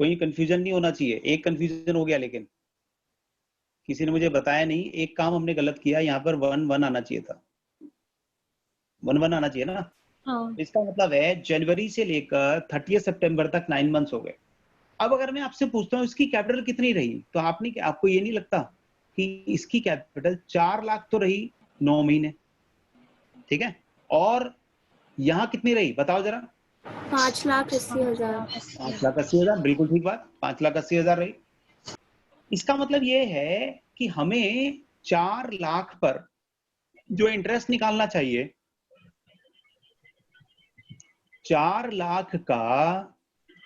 कोई कंफ्यूजन नहीं होना चाहिए। एक कंफ्यूजन हो गया, लेकिन किसी ने मुझे बताया नहीं, एक काम हमने गलत किया, यहाँ पर 1/1 आना चाहिए था, 1/1 आना चाहिए ना। हाँ इसका मतलब है जनवरी से लेकर 30 सितंबर तक 9 मंथ्स हो गए। अब अगर मैं आपसे पूछता हूँ इसकी कैपिटल कितनी रही, तो आपको ये नहीं लगता कि इसकी कैपिटल 4 लाख तो रही 9 महीने, ठीक है, और यहाँ कितनी रही बताओ जरा, 5,80,000। 5,80,000, बिल्कुल ठीक बात, 5,80,000 रही। इसका मतलब ये है कि हमें 4 लाख पर जो इंटरेस्ट निकालना चाहिए, 4 लाख का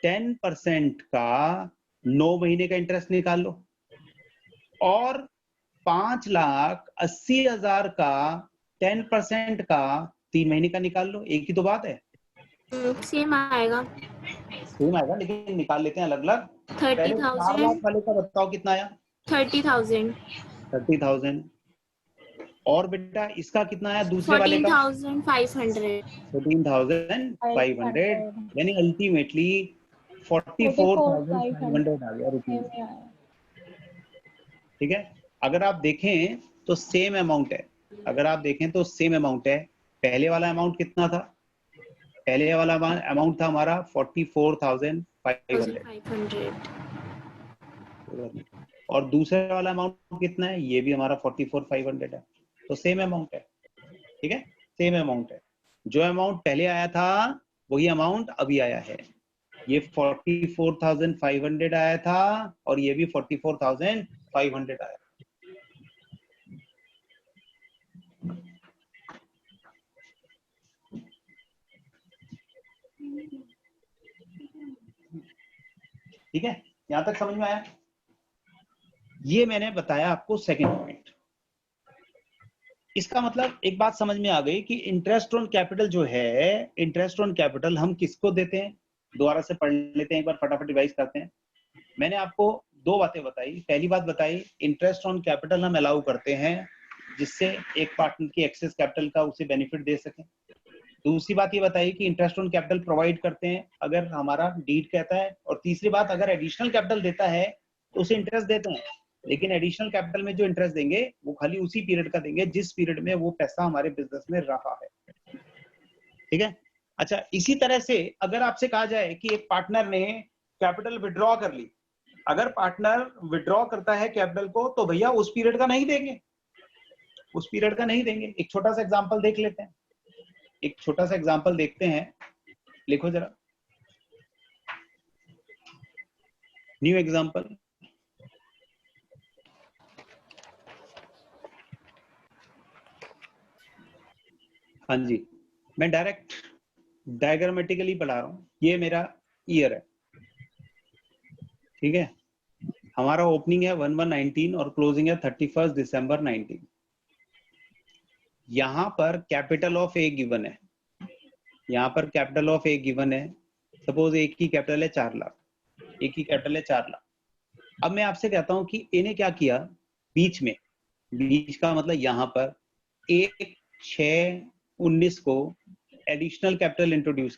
10% का 9 महीने का इंटरेस्ट निकाल लो, और 5,80,000 का 10% का 3 महीने का निकाल लो। एक ही तो बात है, सेम आएगा, सेम आएगा, लेकिन निकाल लेते हैं अलग अलग। पहले 4 लाख 30,000। वाले का बताओ कितना आया, 30,000। 30,000, और बेटा इसका कितना आया दूसरे वाले का, 14,500। 14,500, यानी अल्टीमेटली 44,500 आ गया रुपीज, ठीक है। अगर आप देखें तो सेम अमाउंट है, अगर आप देखें तो सेम अमाउंट है। पहले वाला अमाउंट कितना था, पहले वाला अमाउंट था हमारा 44,500, और दूसरे वाला अमाउंट कितना है, ये भी हमारा 44,500 है, तो सेम अमाउंट है, ठीक है, सेम अमाउंट है। जो अमाउंट पहले आया था वही अमाउंट अभी आया है, ये 44,500 आया था और ये भी 44,500 आया। ठीक है, यहां तक समझ में आया। ये मैंने बताया आपको सेकंड पॉइंट। इसका मतलब एक बात समझ में आ गई कि इंटरेस्ट ऑन कैपिटल जो है, इंटरेस्ट ऑन कैपिटल हम किसको देते हैं, दोबारा से पढ़ लेते हैं, एक बार फटाफट रिवाइज करते हैं। मैंने आपको 2 बातें बताई। पहली बात बताई, इंटरेस्ट ऑन कैपिटल हम अलाउ करते हैं जिससे एक पार्टनर की एक्सेस कैपिटल का उसे बेनिफिट दे सके। दूसरी बात ये बताई कि इंटरेस्ट ऑन कैपिटल प्रोवाइड करते हैं अगर हमारा डीड कहता है, और तीसरी बात, अगर एडिशनल कैपिटल देता है तो उसे इंटरेस्ट देते हैं, लेकिन एडिशनल कैपिटल में जो इंटरेस्ट देंगे वो खाली उसी पीरियड का देंगे जिस पीरियड में वो पैसा हमारे बिजनेस में रहा है, ठीक है। अच्छा, इसी तरह से अगर आपसे कहा जाए कि एक पार्टनर ने कैपिटल विड्रॉ कर ली, अगर पार्टनर विड्रॉ करता है कैपिटल को तो भैया उस पीरियड का नहीं देंगे, उस पीरियड का नहीं देंगे। एक छोटा सा एग्जांपल देख लेते हैं, एक छोटा सा एग्जांपल देखते हैं, लिखो जरा, न्यू एग्जांपल। हाँ जी, मैं डायरेक्ट डायग्रामेटिकली पढ़ा रहा हूँ। ये मेरा ईयर है, ठीक है, हमारा ओपनिंग है 1/1/19 और क्लोजिंग है 31 दिसंबर 19। यहाँ पर कैपिटल ऑफ ए गिवन है, यहाँ पर कैपिटल ऑफ ए गिवन है। सपोज एक की कैपिटल है 4 लाख, एक की कैपिटल है 4 लाख। अब मैं आपसे कहता हूं कि इन्हें क्या किया, बीच में, बीच का मतलब यहाँ पर 1/6/19 को एडिशनल कैपिटल इंट्रोड्यूस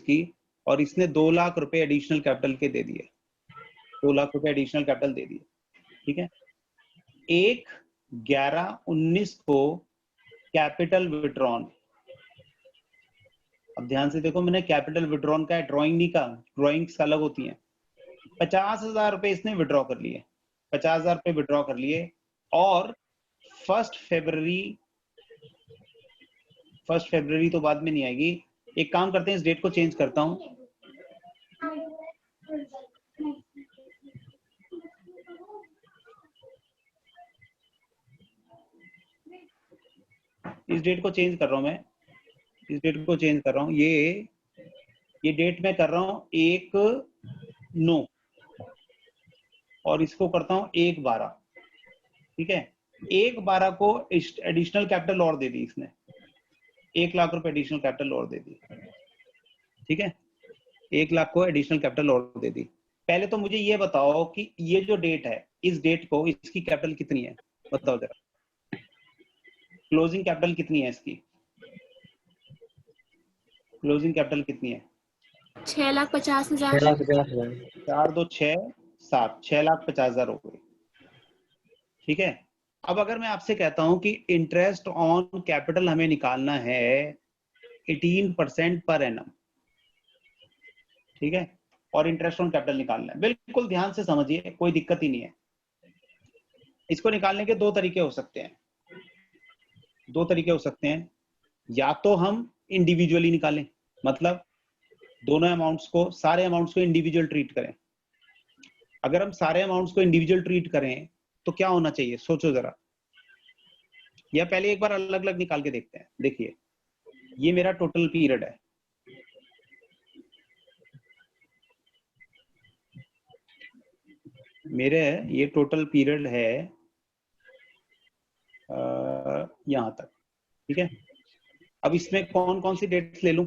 की और इसने 2 लाख रुपए एडिशनल कैपिटल के दे दिए, 2 लाख रुपए एडिशनल कैपिटल दे दिए, ठीक है। 1/11/19 को कैपिटल विड्रॉन, अब ध्यान से देखो, मैंने कैपिटल विड्रॉन का ड्राइंग नहीं का, ड्राइंग्स अलग होती हैं। 50,000 रुपए इसने विड्रॉ कर लिए, 50,000 रुपए विड्रॉ कर लिए और 1 फरवरी तो बाद में नहीं आएगी। एक काम करते हैं, इस डेट को चेंज करता हूं, इस डेट को चेंज कर रहा हूं मैं, इस डेट को चेंज कर रहा हूं। ये डेट मैं कर रहा हूं 1/9 और इसको करता हूं 1/12, ठीक है। 1/12 को एडिशनल कैपिटल और दे दी इसने, 1 लाख रुपए एडिशनल कैपिटल और दे दी, ठीक है। 1 लाख को एडिशनल कैपिटल और दे दी। पहले तो मुझे ये बताओ कि ये जो डेट है, इस डेट को इसकी कैपिटल कितनी है, बताओ जरा। क्लोजिंग कैपिटल कितनी है इसकी, क्लोजिंग कैपिटल कितनी है? 6,50,000। 6,50,000। 4 2 6 7, 6,50,000 हो गई, ठीक है। अब अगर मैं आपसे कहता हूं कि इंटरेस्ट ऑन कैपिटल हमें निकालना है 18% पर एनम, ठीक है, और इंटरेस्ट ऑन कैपिटल निकालना है। बिल्कुल ध्यान से समझिए, कोई दिक्कत ही नहीं है। इसको निकालने के 2 तरीके हो सकते हैं, 2 तरीके हो सकते हैं। या तो हम इंडिविजुअली निकालें, मतलब दोनों अमाउंट्स को, सारे अमाउंट्स को इंडिविजुअल ट्रीट करें। अगर हम सारे अमाउंट्स को इंडिविजुअल ट्रीट करें तो क्या होना चाहिए, सोचो जरा। या पहले एक बार अलग अलग निकाल के देखते हैं। देखिए, ये मेरा टोटल पीरियड है, मेरे ये टोटल पीरियड है यहां तक, ठीक है। अब इसमें कौन कौन सी डेट्स ले लूं?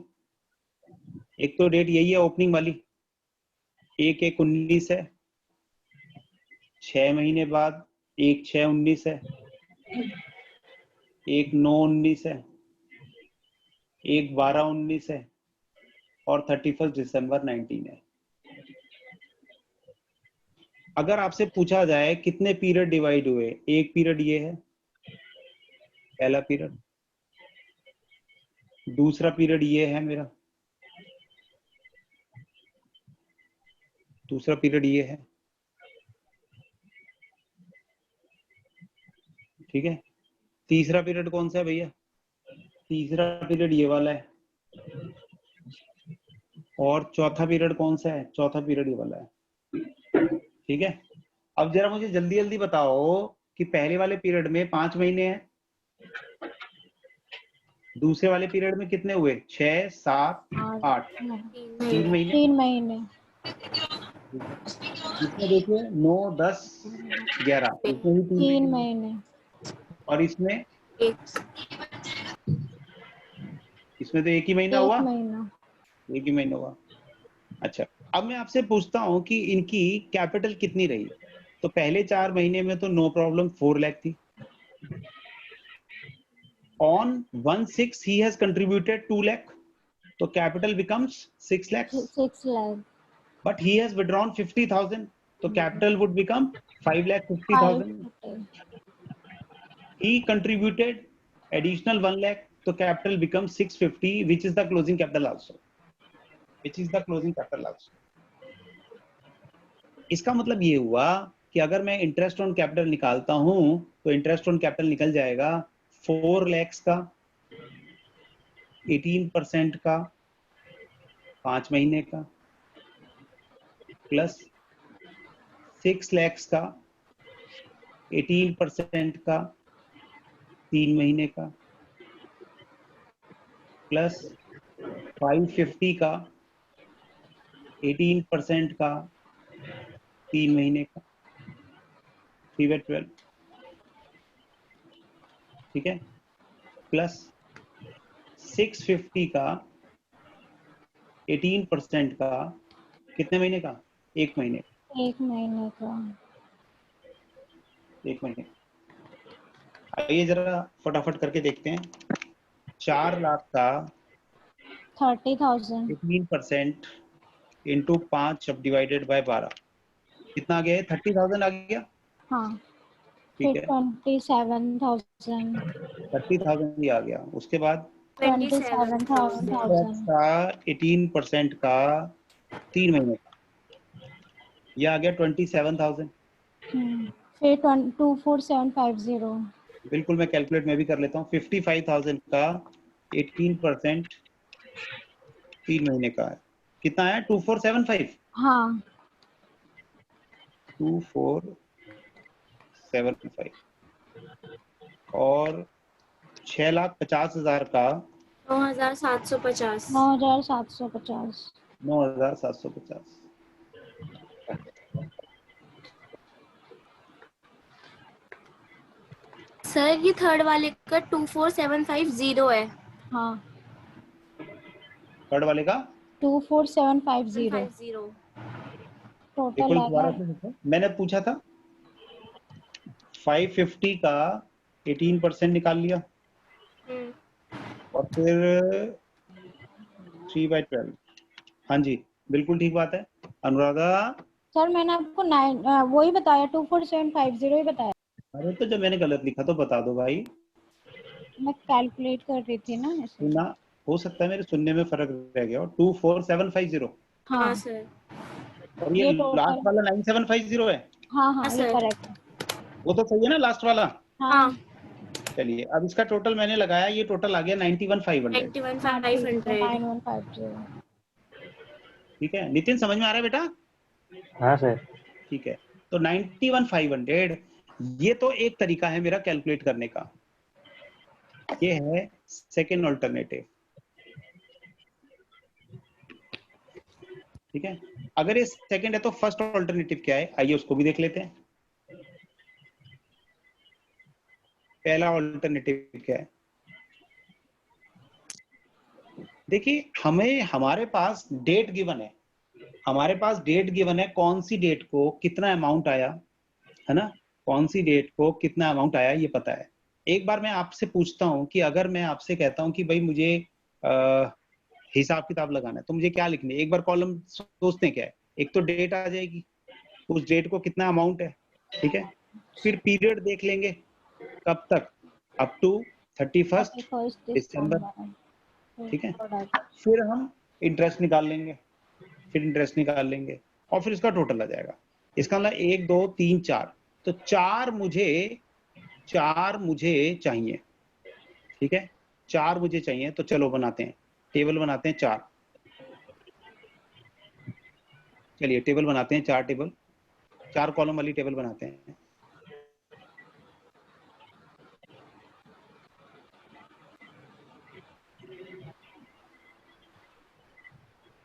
एक तो डेट यही है ओपनिंग वाली, 1/1/19 है, 6 महीने बाद 1/6/19 है, 1/9/19 है, 1/12/19 है और 31 दिसंबर 19 है। अगर आपसे पूछा जाए कितने पीरियड डिवाइड हुए, एक पीरियड ये है, पहला पीरियड, दूसरा पीरियड ये है मेरा, दूसरा पीरियड ये है, ठीक है। तीसरा पीरियड कौन सा है भैया? तीसरा पीरियड ये वाला है। और चौथा पीरियड कौन सा है? चौथा पीरियड ये वाला है, ठीक है। अब जरा मुझे जल्दी जल्दी बताओ कि पहले वाले पीरियड में 5 महीने हैं, दूसरे वाले पीरियड में कितने हुए? 6 7 8, 3 महीने। 3 महीने। इसमें देखिए 9 10 11, इसमें भी 3 महीने। और इसमें एक तो एक ही महीना हुआ, 1 महीना। एक ही महीना हुआ। अच्छा, अब मैं आपसे पूछता हूं कि इनकी कैपिटल कितनी रही। तो पहले 4 महीने में तो नो प्रॉब्लम 4 लाख थी। On 1/6 he has contributed 2 lakh, तो capital becomes 6 lakhs, 6 lakh। but he has withdrawn 50,000, तो capital would become 5,50,000। 550। He contributed additional 1 lakh, तो capital becomes 650, which is the closing capital also, इसका मतलब ये हुआ कि अगर मैं इंटरेस्ट ऑन कैपिटल निकालता हूं तो इंटरेस्ट ऑन कैपिटल निकल जाएगा 4 lakhs का, 18% का, 5 महीने का, प्लस 6 lakhs का, 18% का, 3 महीने का, प्लस 550 का, 18% का, 3 महीने का, 3/12, ठीक है, प्लस 650 का, 18% का, कितने महीने का? 1 महीने, 1 महीने का। 1 महीने। आइए जरा फटाफट करके देखते हैं। 4 लाख का 30,000। 18% इंटू 5 अब डिवाइडेड बाय 12 कितना आ गया है? 30,000 आ गया। हाँ, ठीक फिर है, 27,000। 30,000 ही आ गया। उसके बाद 27,000। $27,000। का 18% का 3 महीने का, ये आ गया 27,000। फिर 24,750। बिल्कुल, मैं कैलकुलेट में भी कर लेता हूँ। 55,000 का 18% 3 महीने का है, कितना है? 2475। हाँ, 2475 और 6,50,000 का 9,750। 9,750। 9,750। सर ये थर्ड वाले का 24,750 है। हाँ, थर्ड वाले का 24,750 750। टोटल बिल्कुल आ दोबारा गया। से देखो, मैंने पूछा था 550 का 18% निकाल लिया और फिर 3/12। हाँ जी, बिल्कुल ठीक बात है अनुराधा। सर मैंने आपको वही बताया, 24,750 ही बताया। अरे तो जब मैंने गलत लिखा तो बता दो भाई। मैं कैलकुलेट कर रही थी ना ऐसे। सुना, हो सकता है मेरे सुनने में फर्क रह गया हो। 24750 हाँ हाँ, सर। और ये ये लास्ट टोटल। वाला 9750 है। हाँ हाँ हाँ, ये सर। करेक्ट है। वो तो सही है ना लास्ट वाला? हाँ हाँ, चलिए, अब इसका टोटल मैंने लगाया, ये टोटल आ गया 91,500। 91,500। 9150। ठीक है नितिन, समझ में आ रहा है बेटा? हाँ सर। ठीक है, तो 91,500 ये तो एक तरीका है मेरा कैलकुलेट करने का। ये है सेकेंड ऑल्टरनेटिव। ठीक है, अगर ये सेकेंड है तो फर्स्ट ऑल्टरनेटिव क्या है, आइए उसको भी देख लेते हैं। पहला ऑल्टरनेटिव क्या है? देखिए, हमें हमारे पास डेट गिवन है, हमारे पास डेट गिवन है, कौन सी डेट को कितना अमाउंट आया, है ना? कौन सी डेट को कितना अमाउंट आया ये पता है। एक बार मैं आपसे पूछता हूं कि अगर मैं आपसे कहता हूं कि भाई मुझे हिसाब किताब लगाना है तो मुझे क्या लिखना है? एक बार कॉलम सोचते हैं क्या है, एक तो डेट आ जाएगी, उस डेट को कितना अमाउंट है, ठीक है, फिर पीरियड देख लेंगे कब तक, अप टू 31 31 दिसंबर, दिसंबर। ठीक है, फिर हम इंटरेस्ट निकाल लेंगे, फिर इंटरेस्ट निकाल लेंगे और फिर इसका टोटल आ जाएगा। इसका मतलब 1 2 3 4, तो चार मुझे चाहिए। ठीक है, 4 मुझे चाहिए, तो चलो बनाते हैं, टेबल बनाते हैं 4। चलिए टेबल बनाते हैं, 4 टेबल, 4 कॉलम वाली टेबल बनाते हैं।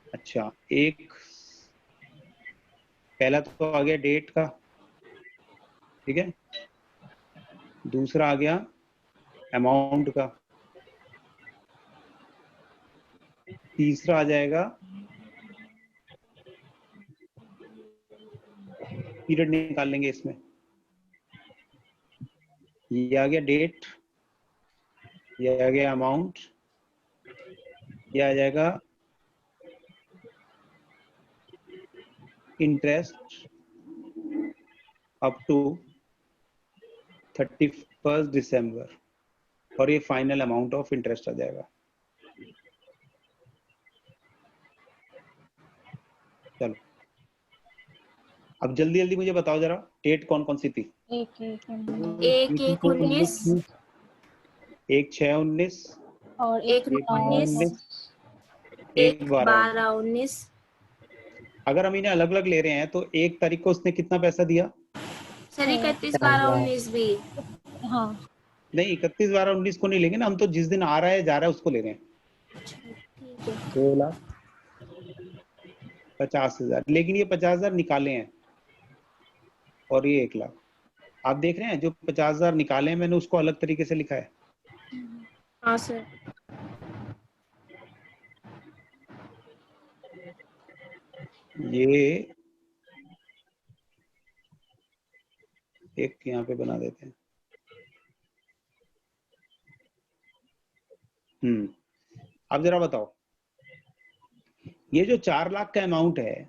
अच्छा, एक पहला तो आ गया डेट का, ठीक है, दूसरा आ गया अमाउंट का, तीसरा आ जाएगा पीरियड निकाल लेंगे इसमें, ये आ गया डेट, ये आ गया अमाउंट, ये आ जाएगा इंटरेस्ट अप टू 31 दिसंबर और ये फाइनल अमाउंट ऑफ इंटरेस्ट आ जाएगा। चलो अब जल्दी जल्दी मुझे बताओ जरा, डेट कौन कौन सी थी? एक एक 1/1/19। एक 6/19, और एक एक 19। 9/19, एक 12/19। 1/12/19। अगर हम इन्हें अलग अलग ले रहे हैं तो 1 तारीख को उसने कितना पैसा दिया? सर 31/12/19 भी। हाँ, नहीं, 31/12/19 को नहीं लेंगे ना हम, तो जिस दिन आ रहा है जा रहा है उसको ले रहे हैं। ठीक है। 2,50,000, लेकिन ये 50,000 निकाले हैं और ये 1 लाख। आप देख रहे हैं जो 50,000 निकाले हैं मैंने उसको अलग तरीके से लिखा है। हाँ सर। ये एक यहाँ पे बना देते हैं, अब जरा बताओ, ये जो 4 लाख का अमाउंट है,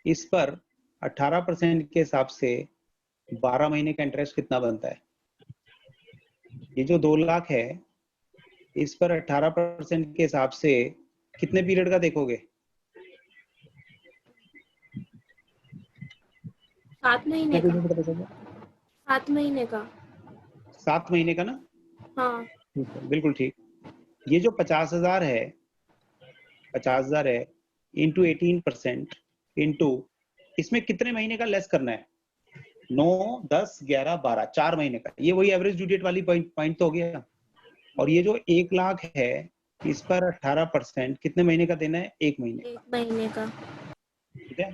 इस पर 18% के हिसाब से 12 महीने का इंटरेस्ट कितना बनता है? ये जो 2 लाख है, इस पर 18% के हिसाब से कितने पीरियड का देखोगे? 7 महीने कितने का। पीरियड का देखोगे? 7 महीने का। 7 महीने का ना? हाँ। ठीक है, बिल्कुल ठीक। ये जो 50,000 है, 50,000 है इंटू 18% इंटू, इसमें कितने महीने का लेस करना है? 9, 10, 11, 12, 4 महीने का। ये वही एवरेज ड्यू डेट वाली पॉइंट तो हो गया। और ये जो 1 लाख है, इस पर 18% कितने महीने का देना है? 1 महीने 1 का। महीने का। ठीक है,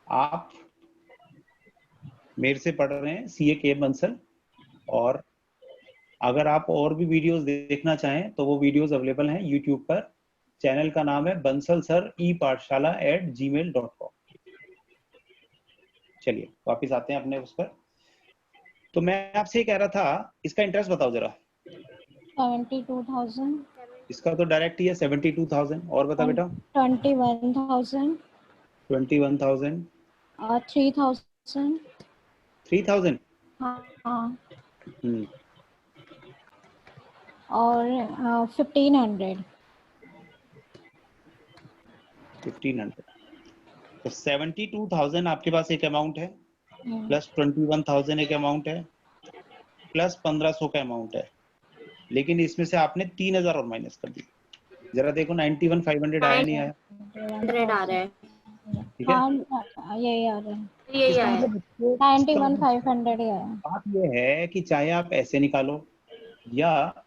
आप मेरे से पढ़ रहे हैं सीए के बंसल, और अगर आप और भी वीडियोस देखना चाहें तो वो वीडियोस अवेलेबल हैं यूट्यूब पर। चैनल का नाम है बंसल सर ई पाठशाला @gmail.com। चलिए वापस आते हैं अपने उस पर। तो मैं आपसे कह रहा था, इसका इंटरेस्ट बताओ जरा। 72,000 इसका तो डायरेक्ट ही है 72,000। और बता बेटा। 21,000 21,000, 3,000। 3,000। हाँ, हम्म, और 1,500। 1,500। तो 72,000 आपके पास एक अमाउंट है, प्लस 21,000 एक अमाउंट है, प्लस 1,500 का अमाउंट है। लेकिन इसमें से आपने 3,000 और माइनस कर दी। जरा देखो 91,500 आया नहीं आया? 100 आ रहा है। ठीक है, हाँ, यही आ रहा है। यही इसका आया है। मतलब 91,500 ही आया। बात ये है कि चाहे आप ऐसे निकालो या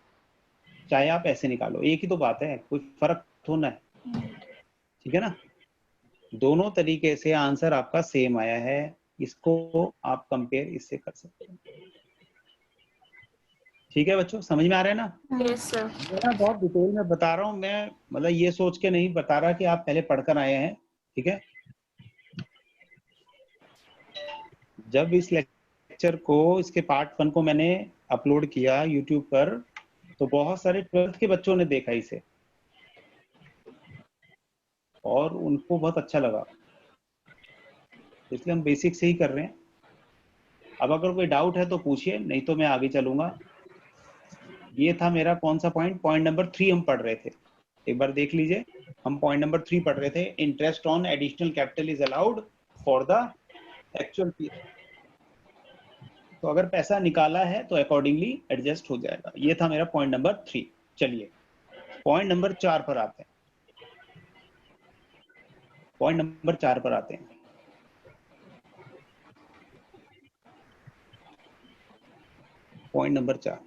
चाहे आप ऐसे निकालो, एक ही तो बात है, कोई फर्क थोड़ा है। ठीक है ना? दोनों तरीके से आंसर आपका सेम आया है। इसको आप कंपेयर इससे कर सकते हैं। ठीक है बच्चों, समझ में आ रहा है ना? Yes sir. मैं बहुत डिटेल में बता रहा हूँ, मैं मतलब ये सोच के नहीं बता रहा कि आप पहले पढ़कर आए हैं। ठीक है, जब इस लेक्चर को, इसके पार्ट 1 को मैंने अपलोड किया यूट्यूब पर, तो बहुत सारे 12th के बच्चों ने देखा इसे और उनको बहुत अच्छा लगा, इसलिए हम बेसिक से ही कर रहे हैं। अब अगर कोई डाउट है तो पूछिए, नहीं तो मैं आगे चलूंगा। ये था मेरा कौन सा पॉइंट? पॉइंट नंबर 3 हम पढ़ रहे थे। एक बार देख लीजिए, हम पॉइंट नंबर 3 पढ़ रहे थे। Interest on additional capital is allowed for the actual period. तो अगर पैसा निकाला है तो अकॉर्डिंगली एडजस्ट हो जाएगा। ये था मेरा पॉइंट नंबर 3। चलिए पॉइंट नंबर 4 पर आते हैं। पॉइंट नंबर 4 पर आते हैं। Point number 4।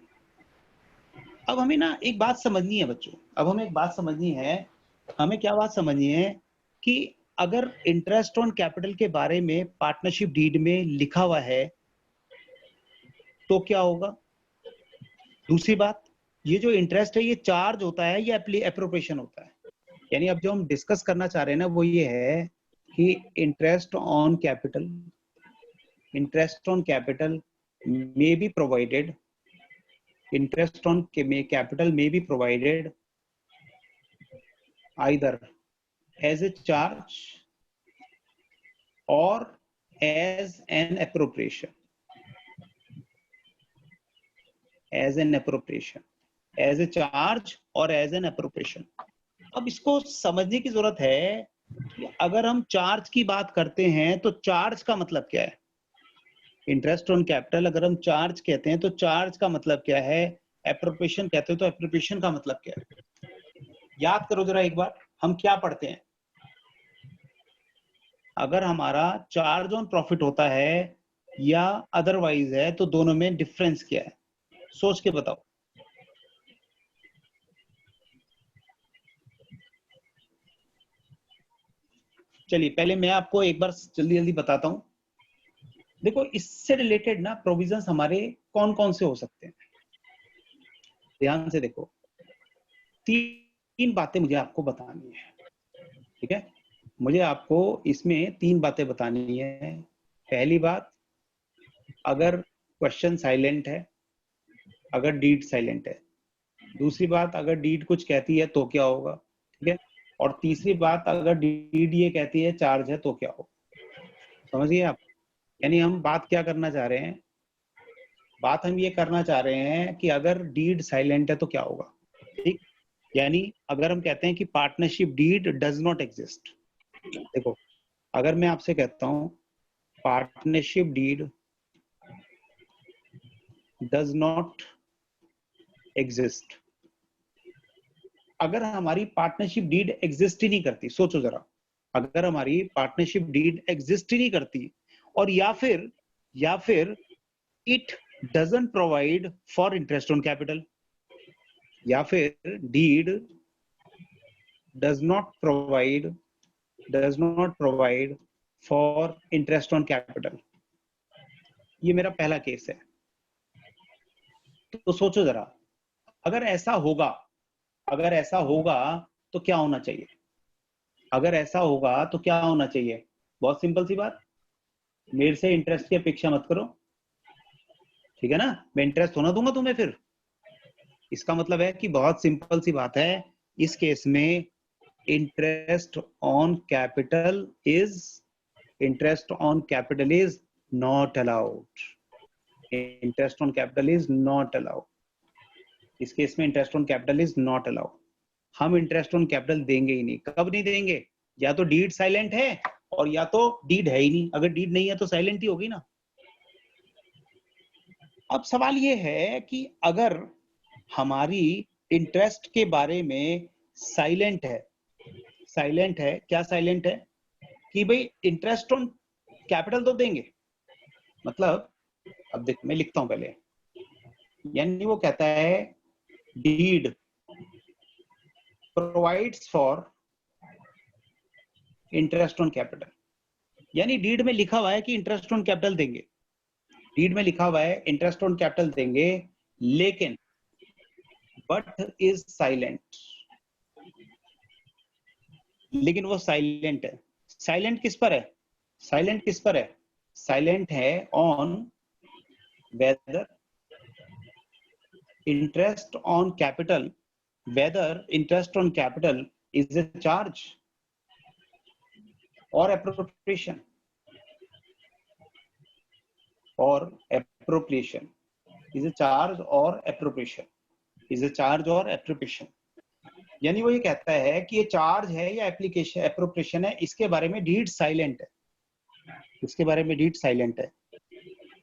अब हमें ना एक बात समझनी है बच्चों, अब हमें एक बात समझनी है। हमें क्या बात समझनी है कि अगर इंटरेस्ट ऑन कैपिटल के बारे में पार्टनरशिप डीड में लिखा हुआ है तो क्या होगा। दूसरी बात, ये जो इंटरेस्ट है ये चार्ज होता है या एप्रोप्रिएशन होता है? यानी अब जो हम डिस्कस करना चाह रहे हैं ना वो ये है कि interest on capital may be provided, interest on capital may be provided either as a charge or as an appropriation. As a charge or as an appropriation. अब इसको समझने की जरूरत है कि अगर हम चार्ज की बात करते हैं तो चार्ज का मतलब क्या है। इंटरेस्ट ऑन कैपिटल अगर हम चार्ज कहते हैं तो चार्ज का मतलब क्या है, एप्रोप्रिएशन कहते हैं तो एप्रोप्रिएशन का मतलब क्या है। याद करो जरा एक बार, हम क्या पढ़ते हैं। अगर हमारा चार्ज ऑन प्रॉफिट होता है या अदरवाइज है तो दोनों में डिफरेंस क्या है, सोच के बताओ। चलिए पहले मैं आपको एक बार जल्दी जल्दी बताता हूं। देखो इससे रिलेटेड ना प्रोविजंस हमारे कौन कौन से हो सकते हैं, ध्यान से देखो। तीन बातें मुझे आपको बतानी है, ठीक है। मुझे आपको इसमें तीन बातें बतानी है। पहली बात, अगर क्वेश्चन साइलेंट है, अगर डीड साइलेंट है। दूसरी बात, अगर डीड कुछ कहती है तो क्या होगा, ठीक है। और तीसरी बात, अगर डीड ये कहती है चार्ज है तो क्या होगा। समझिए आप, यानी हम बात क्या करना चाह रहे हैं, बात हम ये करना चाह रहे हैं कि अगर डीड साइलेंट है तो क्या होगा, ठीक। यानी अगर हम कहते हैं कि partnership deed does not exist, देखो अगर मैं आपसे कहता हूं partnership deed does not exist, अगर हमारी पार्टनरशिप डीड एग्जिस्ट ही नहीं करती, सोचो जरा, अगर हमारी पार्टनरशिप डीड एग्जिस्ट ही नहीं करती, और या फिर it doesn't provide for interest on capital, या फिर deed does not provide for interest on capital, ये मेरा पहला केस है। तो सोचो जरा, अगर ऐसा होगा तो क्या होना चाहिए, अगर ऐसा होगा तो क्या होना चाहिए। बहुत सिंपल सी बात, मेरे से इंटरेस्ट की अपेक्षा मत करो, ठीक है ना, मैं इंटरेस्ट होना दूंगा तुम्हें फिर। इसका मतलब है कि बहुत सिंपल सी बात है, इस केस में interest on capital is not allowed, interest on capital is not allowed, इस केस में interest on capital is not allowed. हम इंटरेस्ट ऑन कैपिटल देंगे ही नहीं। कब नहीं देंगे, या तो डीड साइलेंट है और या तो डीड है ही नहीं। अगर डीड नहीं है तो साइलेंट ही होगी ना। अब सवाल ये है कि अगर हमारी इंटरेस्ट के बारे में साइलेंट है, क्या साइलेंट है कि भाई इंटरेस्ट ऑन कैपिटल तो देंगे, मतलब अब देख मैं लिखता हूं पहले, यानी वो कहता है deed provides for interest on capital, यानी डीड में लिखा हुआ है कि इंटरेस्ट ऑन कैपिटल देंगे, डीड में लिखा हुआ है इंटरेस्ट ऑन कैपिटल देंगे, लेकिन बट इज साइलेंट, लेकिन वो साइलेंट है। साइलेंट किस पर है, साइलेंट है on whether interest on capital is a charge और appropriation is a charge or appropriation, यानी वो ये कहता है कि ये चार्ज है या एप्रोप्रिएशन है, इसके बारे में डीड साइलेंट है,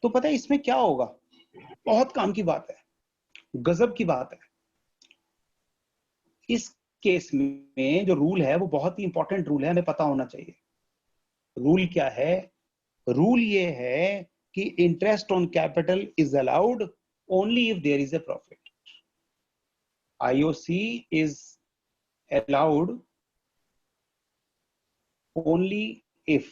तो पता है इसमें क्या होगा, बहुत काम की बात है, गजब की बात है। इस केस में जो रूल है वो बहुत ही इंपॉर्टेंट रूल है, हमें पता होना चाहिए। रूल क्या है, रूल ये है कि interest on capital is allowed only if there is a profit. IOC is allowed only if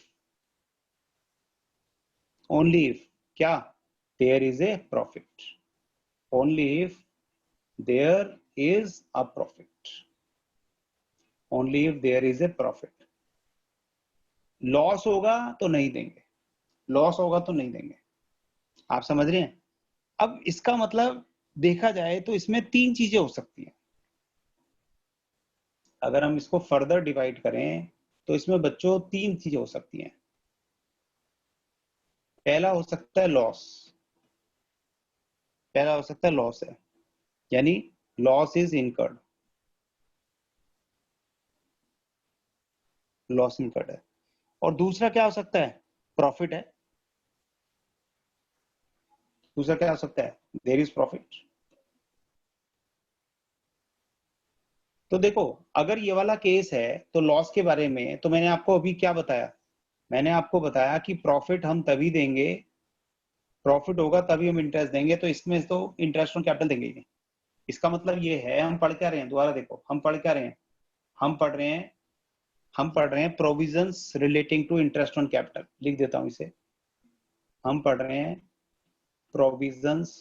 क्या, there is a profit, only if there is a profit, only if there is a profit। Loss होगा तो नहीं देंगे, आप समझ रहे हैं। अब इसका मतलब देखा जाए तो इसमें तीन चीजें हो सकती हैं। अगर हम इसको फर्दर डिवाइड करें तो इसमें बच्चों तीन चीजें हो सकती हैं। पहला हो सकता है लॉस है, यानी लॉस इज इनकर्ड, है। और दूसरा क्या हो सकता है, प्रॉफिट है। दूसरा क्या हो सकता है, देयर इज प्रॉफिट। तो देखो अगर ये वाला केस है तो लॉस के बारे में तो मैंने आपको अभी क्या बताया, मैंने आपको बताया कि प्रॉफिट हम तभी देंगे, प्रॉफिट होगा तभी हम इंटरेस्ट देंगे, तो इसमें तो इंटरेस्ट ऑन कैपिटल देंगे ही। इसका मतलब ये है, हम पढ़ क्या रहे हैं, दोबारा देखो हम पढ़ क्या रहे हैं, हम पढ़ रहे हैं provisions relating to interest on capital. लिख देता हूं इसे, हम पढ़ रहे हैं provisions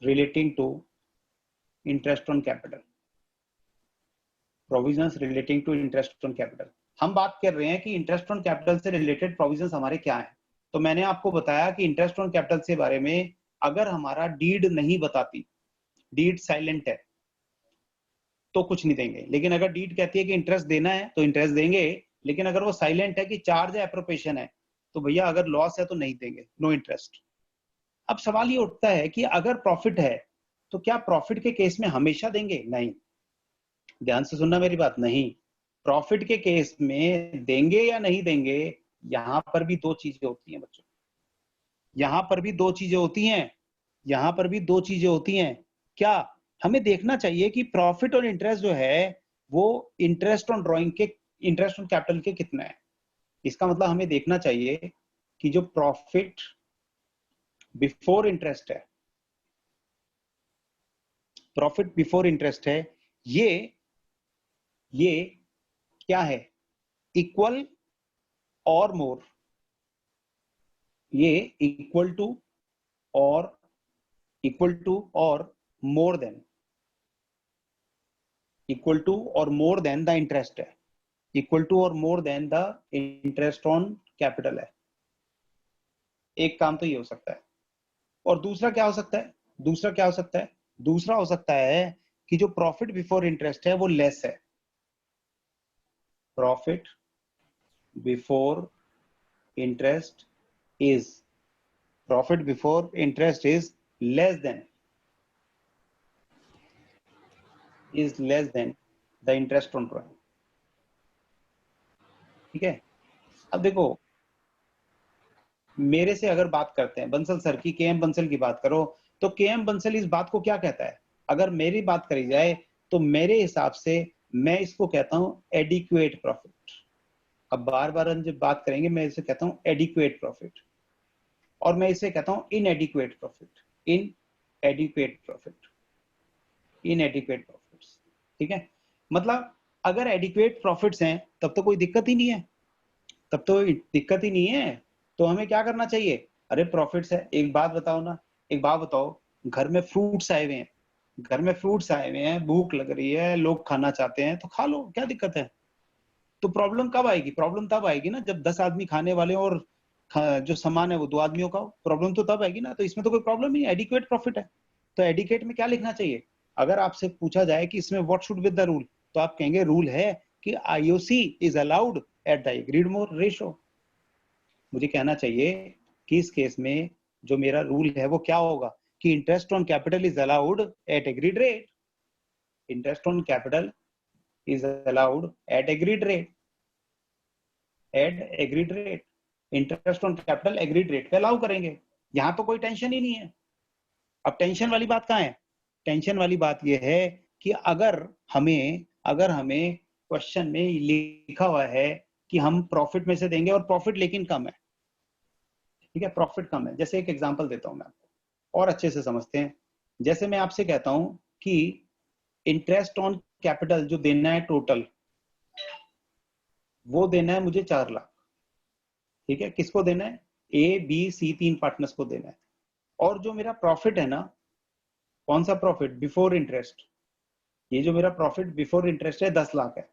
relating to interest on capital. Provisions relating to interest on capital. हम बात कर रहे हैं कि इंटरेस्ट ऑन कैपिटल से रिलेटेड प्रोविजंस हमारे क्या हैं। तो मैंने आपको बताया कि इंटरेस्ट ऑन कैपिटल से बारे में अगर हमारा डीड नहीं बताती, डीड साइलेंट है, तो कुछ नहीं देंगे। लेकिन अगर डीड कहती है कि इंटरेस्ट देना है तो इंटरेस्ट देंगे। लेकिन अगर वो साइलेंट है कि चार्ज है, एप्रोप्रिएशन है, तो भैया अगर लॉस है तो नहीं देंगे, नो इंटरेस्ट। अब सवाल ये उठता है कि अगर प्रॉफिट है तो क्या प्रॉफिट के केस में हमेशा देंगे? नहीं, ध्यान से सुनना मेरी बात, नहीं। प्रॉफिट के केस में देंगे या नहीं देंगे, यहां पर भी दो चीजें होती हैं बच्चों, यहां पर भी दो चीजें होती हैं, यहां पर भी दो चीजें होती हैं। क्या हमें देखना चाहिए कि प्रॉफिट और इंटरेस्ट जो है वो इंटरेस्ट ऑन ड्रॉइंग के, इंटरेस्ट ऑन कैपिटल के कितना है। इसका मतलब हमें देखना चाहिए कि जो प्रॉफिट बिफोर इंटरेस्ट है, प्रॉफिट बिफोर इंटरेस्ट है, ये क्या है, इक्वल और मोर, ये इक्वल टू और मोर देन, इक्वल टू और मोर देन द इंटरेस्ट है, इक्वल टू और more than the interest on capital है। एक काम तो ये हो सकता है। और दूसरा क्या हो सकता है, दूसरा क्या हो सकता है, दूसरा हो सकता है कि जो प्रॉफिट बिफोर इंटरेस्ट है वो लेस है। Profit before interest is, profit before interest is less than, is less than the interest on drawing। ठीक है। अब देखो, मेरे से अगर बात करते हैं बंसल सर की, के एम बंसल की बात करो, तो के एम बंसल इस बात को क्या कहता है? अगर मेरी बात करी जाए तो मेरे हिसाब से मैं इसको कहता हूं एडिक्वेट प्रॉफिट। अब बार बार हम जब बात करेंगे मैं इसे कहता हूं एडिक्वेट प्रॉफिट, और मैं इसे कहता हूं इनएडिक्वेट प्रॉफिट, इनएडिक्वेट प्रॉफिट, इनएडिक्वेट प्रॉफिट्स। ठीक है, मतलब अगर एडिक्वेट प्रॉफिट्स हैं तब तो कोई दिक्कत ही नहीं है, तब तो दिक्कत ही नहीं है। तो हमें क्या करना चाहिए? अरे प्रॉफिट्स है, एक बात बताओ ना, एक बात बताओ, घर में फ्रूट्स आए हुए हैं, घर में फ्रूट्स आए हुए हैं, भूख लग रही है, लोग खाना चाहते हैं, तो खा लो, क्या दिक्कत है? तो प्रॉब्लम कब आएगी? प्रॉब्लम तब आएगी ना जब 10 आदमी खाने वाले और जो सामान है वो 2 आदमियों का हो, प्रॉब्लम तो तब आएगी ना। तो इसमें तो कोई प्रॉब्लम नहीं, एडिक्वेट प्रॉफिट है। तो एडिक्वेट में क्या लिखना चाहिए? अगर आपसे पूछा जाए कि इसमें what should be the rule, तो आप कहेंगे रूल है कि IOC is allowed at the agreed more ratio. मुझे कहना चाहिए कि इस केस में जो मेरा रूल है वो क्या होगा कि interest on capital is allowed at agreed rate, interest on capital is allowed at agreed rate, at agreed rate, interest on capital agreed rate पे अलाउ करेंगे। यहां तो कोई टेंशन ही नहीं है। अब टेंशन वाली बात कहां है? टेंशन वाली बात यह है कि अगर हमें क्वेश्चन में लिखा हुआ है कि हम प्रॉफिट में से देंगे और प्रॉफिट लेकिन कम है, ठीक है, प्रॉफिट कम है। जैसे एक एग्जांपल देता हूं मैं आपको और अच्छे से समझते हैं। जैसे मैं आपसे कहता हूं कि इंटरेस्ट ऑन कैपिटल जो देना है टोटल, वो देना है मुझे 4 लाख। ठीक है, किसको देना है? ए बी सी 3 पार्टनर्स को देना है। और जो मेरा प्रॉफिट है ना, कौन सा प्रॉफिट? Before interest. ये जो मेरा प्रॉफिट बिफोर इंटरेस्ट है 10 लाख है,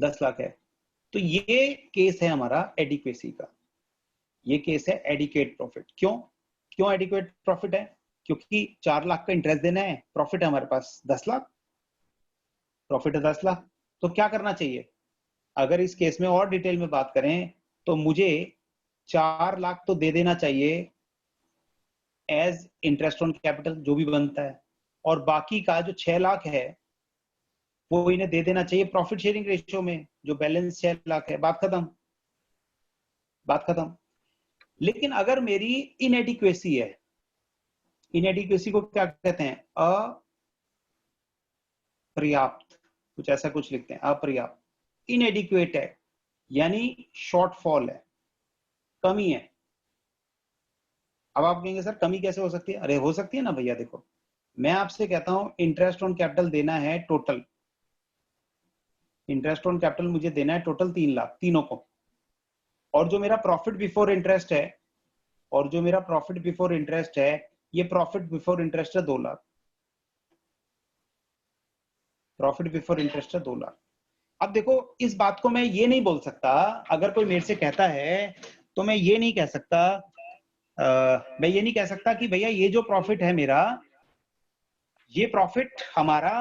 10 लाख है। तो ये केस है हमारा एडिक्वेसी का, ये केस है एडिक्वेट प्रॉफिट। क्यों एडिक्वेट प्रॉफिट है? क्योंकि 4 लाख का इंटरेस्ट देना है, प्रॉफिट है हमारे पास 10 लाख, प्रॉफिट है 10 लाख। तो क्या करना चाहिए? अगर इस केस में और डिटेल में बात करें तो मुझे 4 लाख तो दे देना चाहिए एज इंटरेस्ट ऑन कैपिटल जो भी बनता है, और बाकी का जो 6 लाख है वो इन्हें दे देना चाहिए प्रॉफिट शेयरिंग रेशियो में, जो बैलेंस 6 लाख है। बात खत्म, बात खत्म। लेकिन अगर मेरी इनएडिक्वेसी है, इनएडिक्वेसी को क्या कहते हैं? अपर्याप्त, कुछ ऐसा कुछ लिखते हैं, अपर्याप्त। इनएडिक्वेट है यानी शॉर्टफॉल है, कमी है। अब आप कहेंगे सर कमी कैसे हो सकती है? अरे हो सकती है ना भैया। देखो, मैं आपसे कहता हूं इंटरेस्ट ऑन कैपिटल देना है टोटल, इंटरेस्ट ऑन कैपिटल मुझे देना है टोटल 3 लाख तीनों को, और जो मेरा प्रॉफिट बिफोर इंटरेस्ट है, और जो मेरा प्रॉफिट बिफोर इंटरेस्ट है, ये प्रॉफिट बिफोर इंटरेस्ट है 2 लाख। प्रॉफिट बिफोर इंटरेस्ट है 2 लाख। अब देखो इस बात को मैं ये नहीं बोल सकता, अगर कोई मेरे से कहता है तो मैं ये नहीं कह सकता, मैं ये नहीं कह सकता कि भैया ये जो प्रॉफिट है मेरा, ये प्रॉफिट हमारा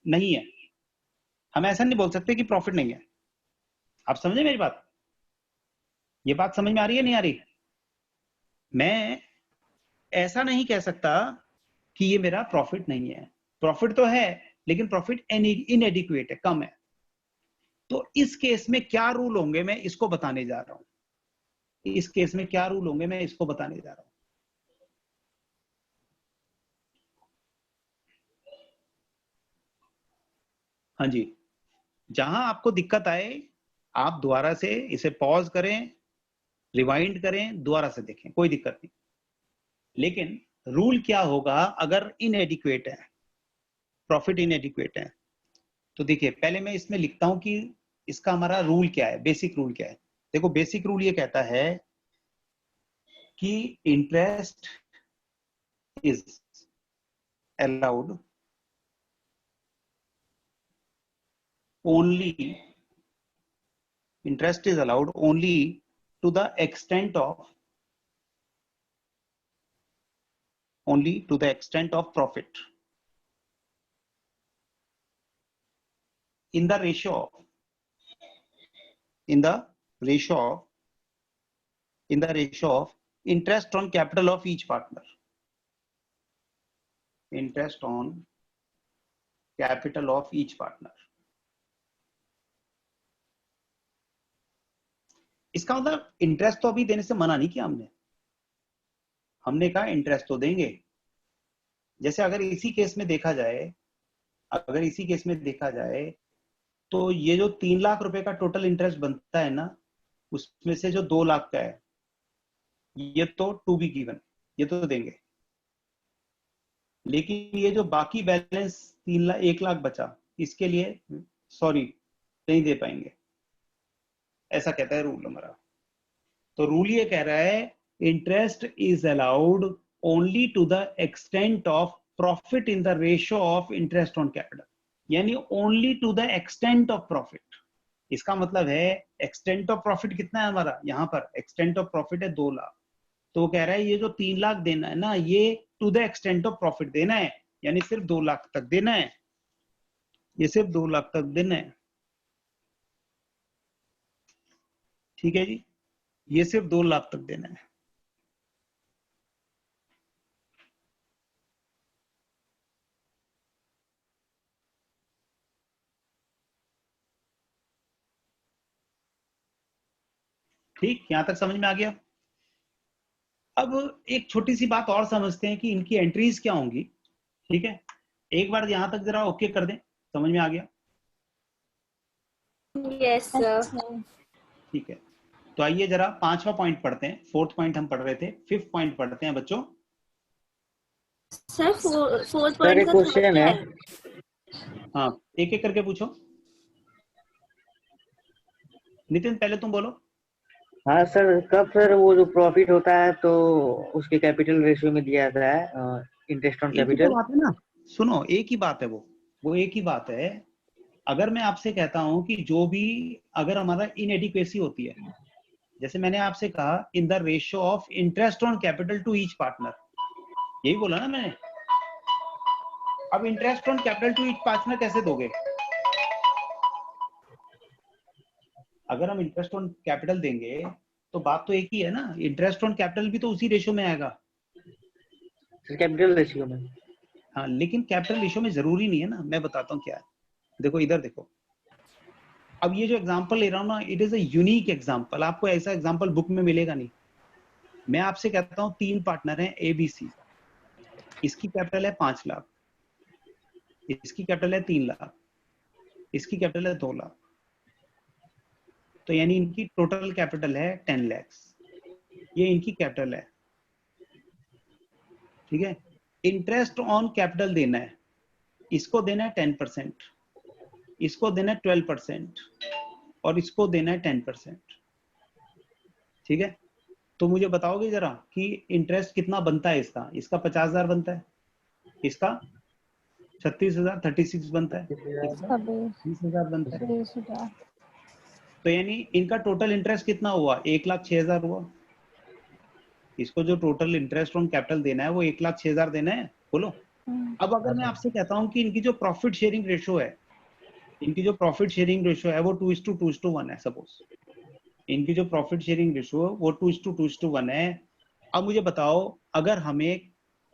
नहीं है। हम ऐसा नहीं बोल सकते कि प्रॉफिट नहीं है। आप समझे मेरी बात? ये बात समझ में आ रही है नहीं आ रही? मैं ऐसा नहीं कह सकता कि ये मेरा प्रॉफिट नहीं है। प्रॉफिट तो है लेकिन प्रॉफिट इनएडिक्वेट है, कम है। तो इस केस में क्या रूल होंगे मैं इसको बताने जा रहा हूं। इस केस में क्या रूल होंगे मैं इसको बताने जा रहा हूं। हाँ जी, जहां आपको दिक्कत आए आप दोबारा से इसे पॉज करें, रिवाइंड करें, दोबारा से देखें, कोई दिक्कत नहीं। लेकिन रूल क्या होगा अगर इनएडिक्वेट है, प्रॉफिट इनएडिक्वेट है? तो देखिए पहले मैं इसमें लिखता हूं कि इसका हमारा रूल क्या है, बेसिक रूल क्या है। देखो बेसिक रूल ये कहता है कि interest is allowed only, interest is allowed only to the extent of, only to the extent of profit in the ratio of, in the ratio of, in the ratio of interest on capital of each partner, interest on capital of each partner। इसका मतलब इंटरेस्ट तो अभी देने से मना नहीं किया हमने, हमने कहा इंटरेस्ट तो देंगे। जैसे अगर इसी केस में देखा जाए, अगर इसी केस में देखा जाए तो ये जो 3 लाख रुपए का टोटल इंटरेस्ट बनता है ना, उसमें से जो 2 लाख का है ये तो टू बी गिवन, ये तो देंगे। लेकिन ये जो बाकी बैलेंस 1 लाख बचा, इसके लिए सॉरी नहीं दे पाएंगे, ऐसा कहता है रूल हमारा। तो रूल ये कह रहा है interest is allowed only to the extent of profit in the ratio of interest on capital, यानी only to the extent of profit. इसका मतलब है एक्सटेंट ऑफ प्रॉफिट कितना है हमारा, यहाँ पर एक्सटेंट ऑफ प्रॉफिट है 2 लाख। तो वो कह रहा है ये जो 3 लाख देना है ना, ये to the extent of profit देना है, यानी सिर्फ 2 लाख तक देना है, ये सिर्फ 2 लाख तक देना है। ठीक है जी, ये सिर्फ 2 लाख तक देना है। ठीक, यहां तक समझ में आ गया। अब एक छोटी सी बात और समझते हैं कि इनकी एंट्रीज क्या होंगी। ठीक है, एक बार यहां तक जरा ओके कर दें, समझ में आ गया? Yes sir. ठीक है, तो आइए जरा 5वां पॉइंट पढ़ते हैं। 4th पॉइंट हम पढ़ रहे थे, 5th पॉइंट पढ़ते हैं बच्चों। सर 4th सर पॉइंट एक का क्वेश्चन है। हाँ, एक एक करके पूछो। नितिन पहले तुम बोलो। हाँ सर, कब सर वो जो प्रॉफिट होता है तो उसके कैपिटल रेशियो में दिया जाता है इंटरेस्ट ऑन एक ही तो कैपिटल? बात है ना, सुनो एक ही बात है, वो एक ही बात है। अगर मैं आपसे कहता हूं कि जो भी अगर हमारा इनएडिक्वेसी होती है, जैसे मैंने आपसे कहा in the ratio of interest on capital to each partner, यही बोला ना मैंने। अब interest on capital to each partner कैसे दोगे? अगर हम इंटरेस्ट ऑन कैपिटल देंगे तो बात तो एक ही है ना, इंटरेस्ट ऑन कैपिटल भी तो उसी रेशियो में आएगा। कैपिटल रेशियो में। हाँ, लेकिन कैपिटल रेशियो में जरूरी नहीं है ना, मैं बताता हूँ क्या है। देखो इधर देखो, अब ये जो एग्जांपल ले रहा हूँ ना, it is a unique example. आपको ऐसा एग्जांपल बुक में मिलेगा नहीं। मैं आपसे कहता हूँ 3 पार्टनर हैं ABC, इसकी कैपिटल है 5 लाख, इसकी कैपिटल है 3 लाख, इसकी कैपिटल है 2 लाख, तो यानी इनकी टोटल कैपिटल है 10 लाख। ये इनकी कैपिटल है। ठीक है, इंटरेस्ट ऑन कैपिटल देना है, इसको देना है 10%, इसको देना है 12% और इसको देना है 10%। ठीक है, तो मुझे बताओगे जरा कि इंटरेस्ट कितना बनता है इसका? इसका 50,000 बनता है, इसका 36,000 36 बनता है, इसका बेस 20,000 बनता है। 20,000। तो यानी इनका टोटल इंटरेस्ट कितना हुआ? 1,06,000 हुआ। इसको जो टोटल इंटरेस्ट ऑन कैपिटल देना है वो 1,06,000 देना है, बोलो। अब अगर मैं आपसे कहता हूँ कि इनकी जो प्रॉफिट शेयरिंग रेशो है, इनकी जो प्रॉफिट शेयरिंग रेशो है वो 2:2:1 है, सपोज इनकी जो प्रॉफिट शेयरिंग रेशो वो 2:2:1 है। अब मुझे बताओ, अगर हमें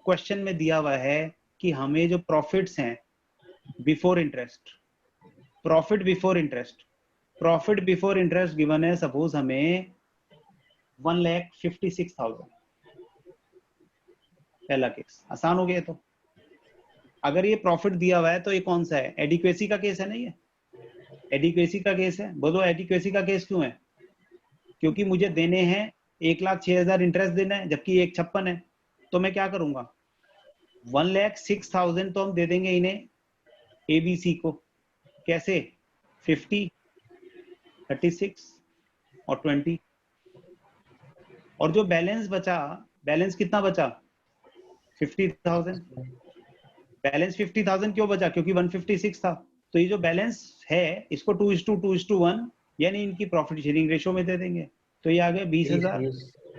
क्वेश्चन में दिया हुआ है कि हमें जो प्रॉफिट्स हैं before interest, profit before interest given है, सपोज हमें 1,56,000, पहला केस आसान हो गया। तो अगर ये प्रॉफिट दिया हुआ है तो ये कौन सा है? एडिक्वेसी का केस है ना, ये एडिक्वेसी का केस है। बोलो एडिक्वेसी का केस क्यों है? क्योंकि मुझे देने हैं 1,06,000 इंटरेस्ट देना है, जबकि 1,56,000 है। तो मैं क्या करूंगा, 1,06,000 तो हम दे देंगे इन्हें एबीसी को। कैसे? 50, 36 और 20। और जो बैलेंस बचा, बैलेंस कितना बचा? 50,000। बैलेंस 50,000 क्यों बचा? क्योंकि 156 था। तो ये जो बैलेंस है इसको 2:2:1 यानी इनकी प्रॉफिट शेयरिंग रेशो में दे देंगे। तो ये आ गया 20,000,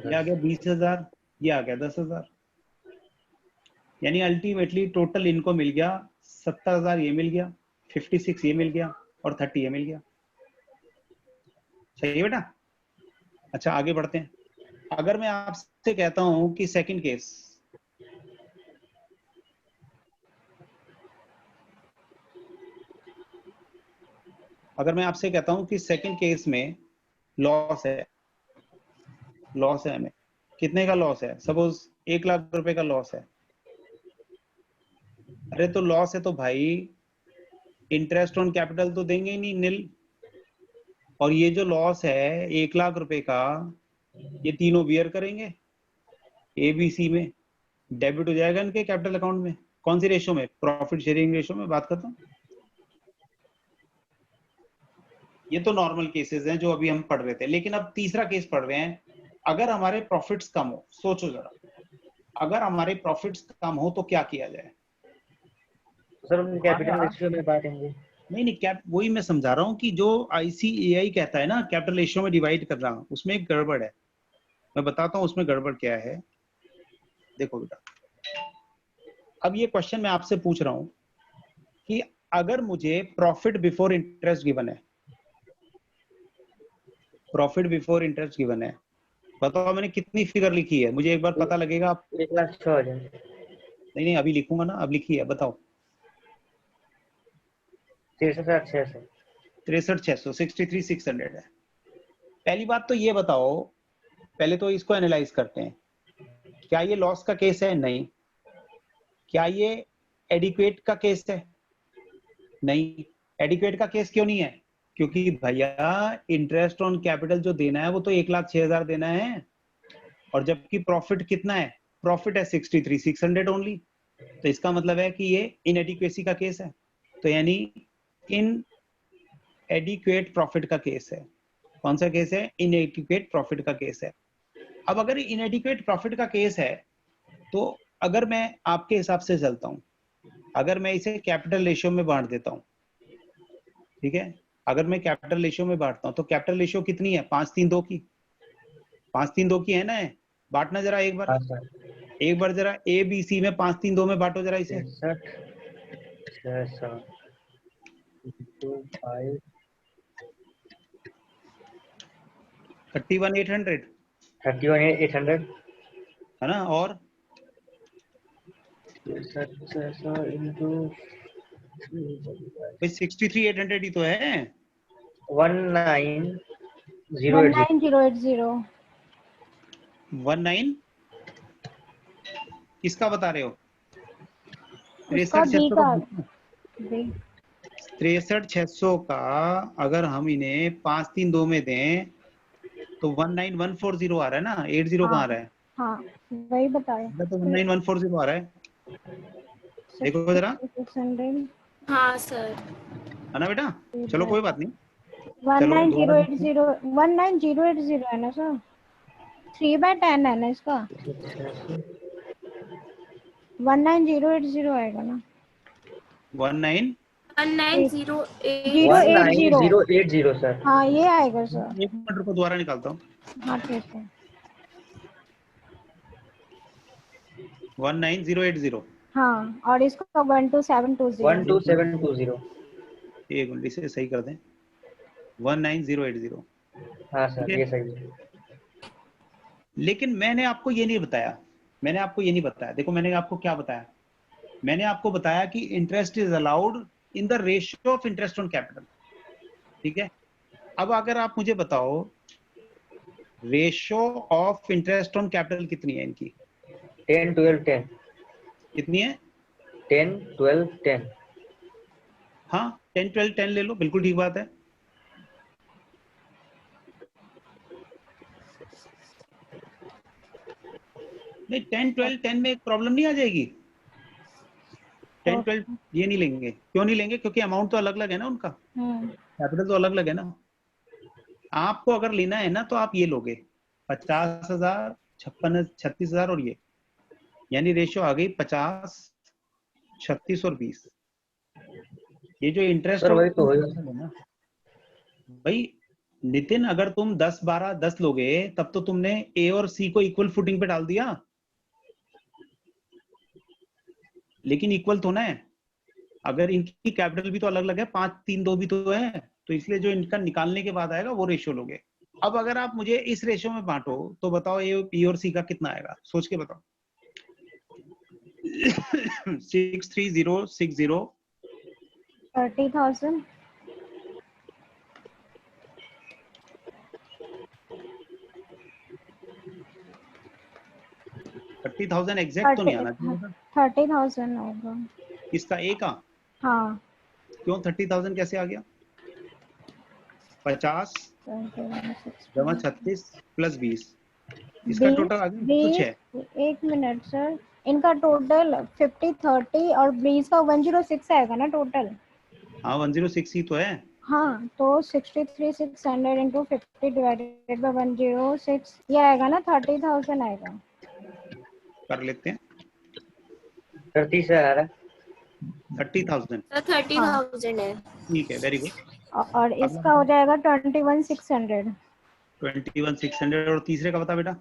ये आ गया 20,000, ये आ गया 10,000। यानी अल्टीमेटली टोटल इनको मिल गया 70,000, ये मिल गया 56, ये मिल गया और 30 ये मिल गया। सही है बेटा? अच्छा आगे बढ़ते हैं। अगर मैं आपसे कहता हूं कि सेकंड केस, अगर मैं आपसे कहता हूं कि सेकंड केस में लॉस है, लॉस है, हमें कितने का लॉस है? सपोज 1,00,000 रुपए का लॉस है। अरे तो लॉस है तो भाई इंटरेस्ट ऑन कैपिटल तो देंगे ही नहीं, निल। और ये जो लॉस है 1,00,000 रुपए का, ये तीनों बियर करेंगे एबीसी में, डेबिट हो जाएगा इनके कैपिटल अकाउंट में। कौन सी रेशो में? प्रॉफिट शेयरिंग रेशो में बात करता हूँ। ये तो नॉर्मल केसेस हैं जो अभी हम पढ़ रहे थे, लेकिन अब तीसरा केस पढ़ रहे हैं। अगर हमारे प्रॉफिट्स कम हो, सोचो जरा, अगर हमारे प्रॉफिट्स कम हो तो क्या किया जाए? सर हम कैपिटल रेशियो में बांटेंगे। नहीं नहीं, कैप वही मैं समझा रहा हूँ कि जो आईसीएआई कहता है ना कैपिटल रेशियो में डिवाइड कर रहा हूँ, उसमें एक गड़बड़ है। मैं बताता हूँ उसमें गड़बड़ क्या है। देखो बेटा, अब ये क्वेश्चन मैं आपसे पूछ रहा हूँ कि अगर मुझे प्रॉफिट बिफोर इंटरेस्ट गिवन है, प्रॉफिट बिफोर इंटरेस्ट गिवन है, बताओ मैंने कितनी फिगर लिखी है? मुझे एक बार पता लगेगा। 1,06,000। नहीं नहीं, अभी लिखूंगा ना, अब लिखी है, बताओ। 63,600। 63,600, 63,600 है। पहली बात तो ये बताओ, पहले तो इसको एनालाइज करते हैं। क्या ये लॉस का केस है? नहीं। क्या ये एडिक्वेट का केस है? नहीं। एडिक्वेट का केस क्यों नहीं है? क्योंकि भैया इंटरेस्ट ऑन कैपिटल जो देना है वो तो 1,06,000 देना है, और जबकि प्रॉफिट कितना है? प्रॉफिट है 63,600 ओनली। तो इसका मतलब है कि ये इनएडिक्वेसी का केस है। तो यानी इन एडिक्वेट प्रॉफिट का केस है। कौन सा केस है? इनएडिक्वेट प्रॉफिट का केस है। अब अगर इनएडिक्वेट प्रॉफिट का केस है तो अगर मैं आपके हिसाब से चलता हूं, अगर मैं इसे कैपिटल रेशियो में बांट देता हूं, ठीक है, अगर मैं कैपिटल रेशियो में बांटता हूं तो कैपिटल रेशियो कितनी है? 5-3-2 की, 5-3-2 की है ना? बांटना जरा एक बार, हाँ सर। एक बार जरा ए बी सी में 5-3-2 में बांटो जरा इसे। 63,600 5 31,800 31,800 है ना? और 63,600 into 63,800 ही तो है। 19,080। 19,080। 19 किसका बता रहे हो? उसका बी 63,600 का। का। 63,600 का अगर हम इन्हें 5-3-2 में दें तो 19,140 आ रहा है ना? 80 कहाँ आ रहा है? हाँ वही बताया। तो 19,140 आ रहा है। देखो जरा, 600 हाँ सर। है ना बेटा? चलो कोई बात नहीं, चलो दोबारा देखते हैं। 19,080 है ना सर? 3/10 है ना इसका? 19,080 आएगा ना? 19 1908 19080 सर। हाँ ये आएगा सर। 1 मिनट रुको, दोबारा निकालता हूँ। हाँ ठीक है। 19080। हाँ और इसका 12720। 12720। एक मिनट, इसे सही कर दें। 19080। हाँ ठीक सर है, ये सही है। लेकिन मैंने आपको ये नहीं बताया, देखो मैंने आपको क्या बताया, मैंने आपको बताया कि interest is allowed in the ratio of interest on capital. ठीक है, अब अगर आप मुझे बताओ ratio of interest on capital कितनी है इनकी? 10 12 10। कितनी है? 10 12 10। हाँ 10 12 10 ले लो, बिल्कुल ठीक बात है। नहीं 10 12 10 में एक प्रॉब्लम नहीं आ जाएगी? 10 12 ये नहीं लेंगे, क्यों नहीं लेंगे? क्योंकि अमाउंट तो अलग अलग है ना उनका, कैपिटल तो अलग अलग है ना। आपको अगर लेना है ना तो आप ये लोगे 50,000, 56 36,000 और ये, यानी रेशियो आ गई 50 36 और 20। ये जो इंटरेस्ट सर वही तो होगा है ना भाई नितिन, अगर तुम 10 12 10 लोगे तब तो तुमने ए और सी को इक्वल फुटिंग पे डाल दिया, लेकिन इक्वल तो ना है। अगर इनकी कैपिटल भी तो अलग अलग है, 5 3 2 भी तो है, तो इसलिए जो इनका निकालने के बाद आएगा वो रेशियो लोगे। अब अगर आप मुझे इस रेशियो में बांटो तो बताओ ए बी और सी का कितना आएगा, सोच के बताओ। 63060 30,000। 30,000 एग्जैक्ट तो नहीं आना चाहिए। 30,000 होगा। इसका ए का? हाँ क्यों 30,000 कैसे आ गया? 50 जमा 36 प्लस 20, इसका टोटल आ गया कुछ है। 1 मिनट सर, इनका टोटल 50 30 और 20 का 106 आएगा ना टोटल। हाँ 106 ही तो है। हाँ तो 63,600 इंटू 50 डिवाइडेड बाय 106 ये आएगा ना 30,000 आएगा। कर लेते हैं। 30 से आ रहा है। 30,000 30,000 है। ठीक है, वेरी गुड। और इसका हो जाएगा 21,600। 21,600 और तीसरे का बता बेटा।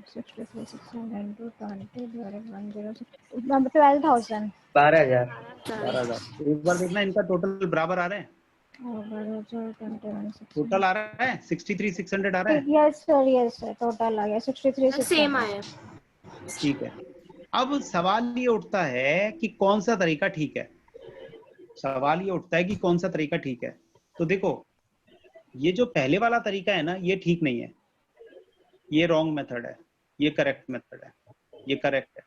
63,600 into 20 divided by 106 12,000। 12,000। 12,000। एक बार देखना इनका टोटल बराबर आ रहे हैं, टोटल आ रहा है 63,600 आ रहा है। यस सर टोटल आ गया 63,600 सेम आया। ठीक है, अब सवाल ये उठता है कि कौन सा तरीका ठीक है। सवाल ये उठता है कि कौन सा तरीका ठीक है। तो देखो ये जो पहले वाला तरीका है ना ये ठीक नहीं है, ये रॉन्ग मेथड है, ये करेक्ट मेथड है, ये करेक्ट है।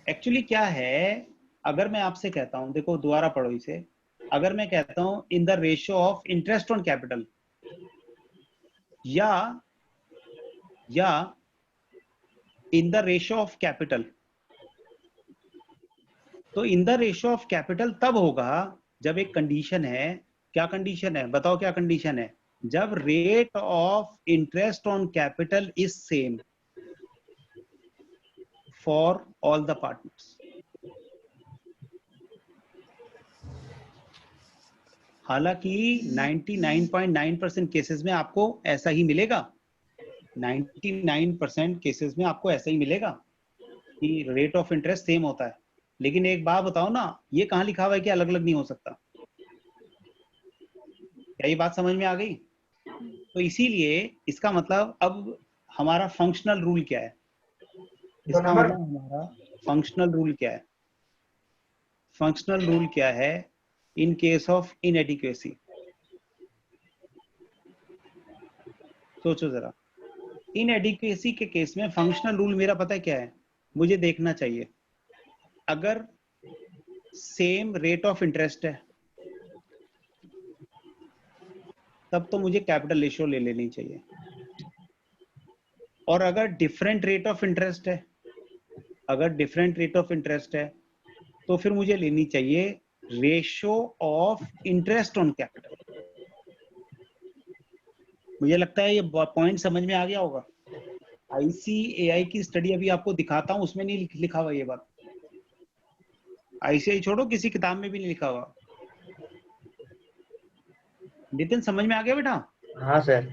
एक्चुअली क्या है, अगर मैं आपसे कहता हूं, देखो दोबारा पढ़ो इसे, अगर मैं कहता हूं in the ratio of interest on capital या in the ratio of capital, तो in the ratio of capital तब होगा जब एक कंडीशन है। क्या कंडीशन है बताओ, क्या कंडीशन है? जब rate of interest on capital is same for all the partners. हालांकि 99.9% केसेस में आपको ऐसा ही मिलेगा, 99% केसेस में आपको ऐसा ही मिलेगा कि रेट ऑफ इंटरेस्ट सेम होता है। लेकिन एक बात बताओ ना, ये कहाँ लिखा हुआ है कि अलग अलग नहीं हो सकता? क्या ये बात समझ में आ गई? तो इसीलिए इसका मतलब अब हमारा फंक्शनल रूल क्या है? इसका मतलब हमारा फंक्शनल रूल क्या है? फंक्शनल रूल क्या है इन केस ऑफ इनएडिक्वेसी? सोचो जरा, इनएडिक्वेसी के केस में फंक्शनल रूल मेरा पता है क्या है? मुझे देखना चाहिए अगर सेम रेट ऑफ इंटरेस्ट है तब तो मुझे कैपिटल रेशियो ले लेनी चाहिए, और अगर डिफरेंट रेट ऑफ इंटरेस्ट है, अगर डिफरेंट रेट ऑफ इंटरेस्ट है तो फिर मुझे लेनी चाहिए ratio of interest on capital. मुझे लगता है ये पॉइंट समझ में आ गया होगा। ICAI की स्टडी अभी आपको दिखाता हूँ, उसमें नहीं लिखा हुआ ये बात। ICAI छोड़ो, किसी किताब में भी नहीं लिखा हुआ। नितिन समझ में आ गया बेटा? हाँ सर।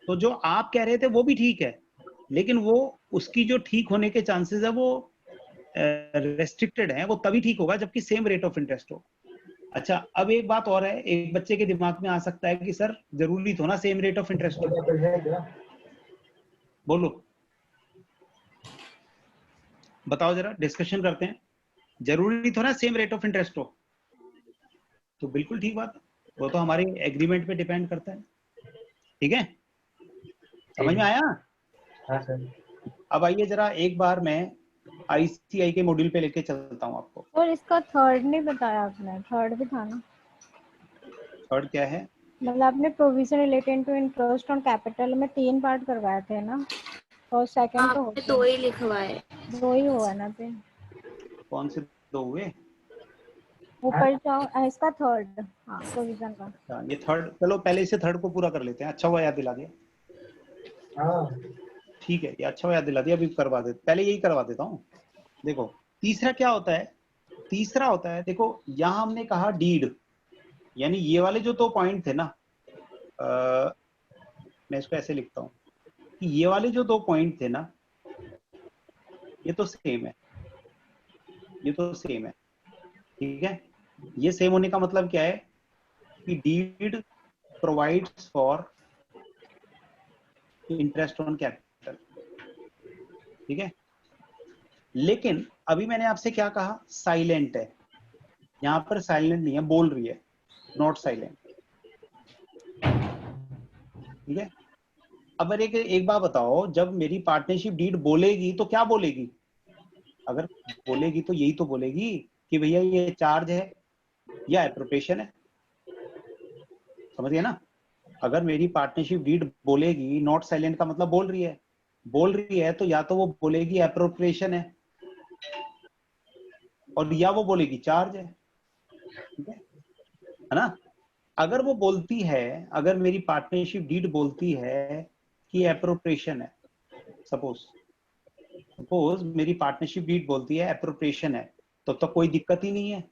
तो जो आप कह रहे थे वो भी ठीक है, लेकिन वो उसकी जो ठीक होने के चांसेस है वो रेस्ट्रिक्टेड है, वो तभी ठीक होगा जबकि सेम रेट ऑफ इंटरेस्ट हो। अच्छा, अब एक बात और है, एक बच्चे के दिमाग में आ सकता है कि सर जरूरी तो ना सेम रेट ऑफ इंटरेस्ट हो। बोलो, बताओ जरा, डिस्कशन करते हैं। जरूरी तो ना सेम रेट ऑफ इंटरेस्ट हो, तो बिल्कुल ठीक बात है, वो तो हमारे एग्रीमेंट पे डिपेंड करता है। ठीक है, समझ में आया? हाँ सर। अब आइए जरा एक बार मैं ICAI के मॉड्यूल पे लेके चलता हूँ आपको। और इसका थर्ड नहीं बताया आपने, थर्ड भी था ना? थर्ड क्या है? मतलब आपने provision related to interest on capital में 3 पार्ट करवाए थे ना, और सेकंड तो हो आपने गया, 2 ही लिखवाए। 2 ही हुआ ना पे। कौन से 2 हुए? ऊपर जाओ, इसका थर्ड, हाँ प्रोविजन का। अच्छा, ये थर्ड, चलो पहले इसे थर्ड को पूरा कर लेते हैं। अच्छा हुआ याद दिला दिया। ठीक है, ये अच्छा हुआ याद दिला दिया, अभी करवा दे, पहले यही करवा देता हूँ। देखो, तीसरा क्या होता है? तीसरा होता है, देखो यहाँ हमने कहा डीड, यानी ये वाले जो 2 पॉइंट थे ना, मैं इसको ऐसे लिखता हूँ कि ये वाले जो 2 पॉइंट थे ना, ये तो सेम है, ये तो सेम है। ठीक है, ये सेम होने का मतलब क्या है कि deed provides for interest on capital. ठीक है, लेकिन अभी मैंने आपसे क्या कहा? साइलेंट है, यहां पर साइलेंट नहीं है, बोल रही है, नॉट साइलेंट। ठीक है, अब एक बात बताओ, जब मेरी पार्टनरशिप डीड बोलेगी तो क्या बोलेगी? अगर बोलेगी तो यही तो बोलेगी कि भैया ये चार्ज है या एप्रोप्रिएशन है। समझ गए ना? अगर मेरी पार्टनरशिप डीड बोलेगी, नॉट साइलेंट का मतलब बोल रही है, बोल रही है तो या तो वो बोलेगी एप्रोप्रिएशन है, और या वो बोलेगी चार्ज है। ठीक है ना? अगर वो बोलती है, अगर मेरी पार्टनरशिप डीड बोलती है कि एप्रोप्रिएशन है, सपोज मेरी पार्टनरशिप डीड बोलती है एप्रोप्रिएशन है, तो कोई दिक्कत ही नहीं है,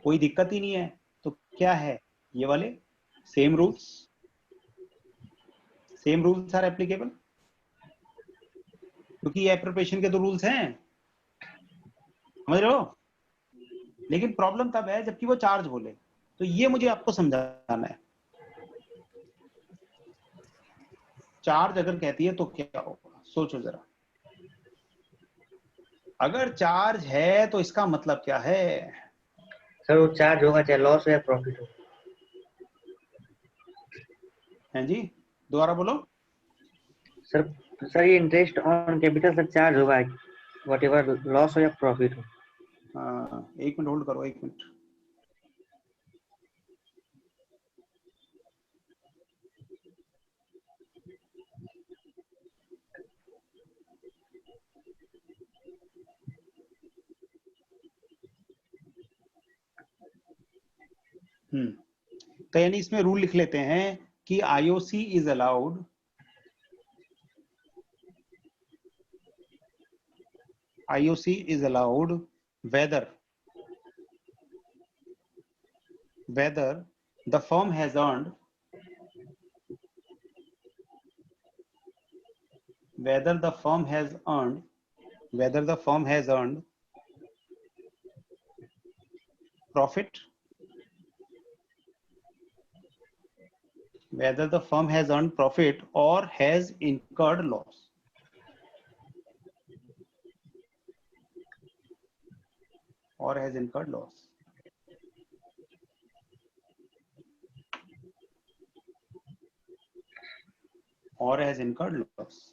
कोई दिक्कत ही नहीं है। तो क्या है? ये वाले सेम रूल्स आर एप्लीकेबल, क्योंकि ये एप्रोप्रिएशन के तो रूल्स हैं, समझ रहे हो? लेकिन प्रॉब्लम तब है जबकि वो चार्ज बोले, तो ये मुझे आपको समझाना है। चार्ज अगर कहती है तो क्या होगा, सोचो जरा। अगर चार्ज है तो इसका मतलब क्या है? सर वो चार्ज होगा चाहे लॉस हो या प्रॉफिट हो। हैं जी, दोबारा बोलो। सर सर ये interest on capital sir charge होगा, वट एवर लॉस हो या प्रॉफिट हो। एक मिनट होल्ड करो, एक मिनट। तो यानी इसमें रूल लिख लेते हैं कि IOC is allowed whether the firm has earned profit, or has incurred loss. Or has incurred loss. Or has incurred loss.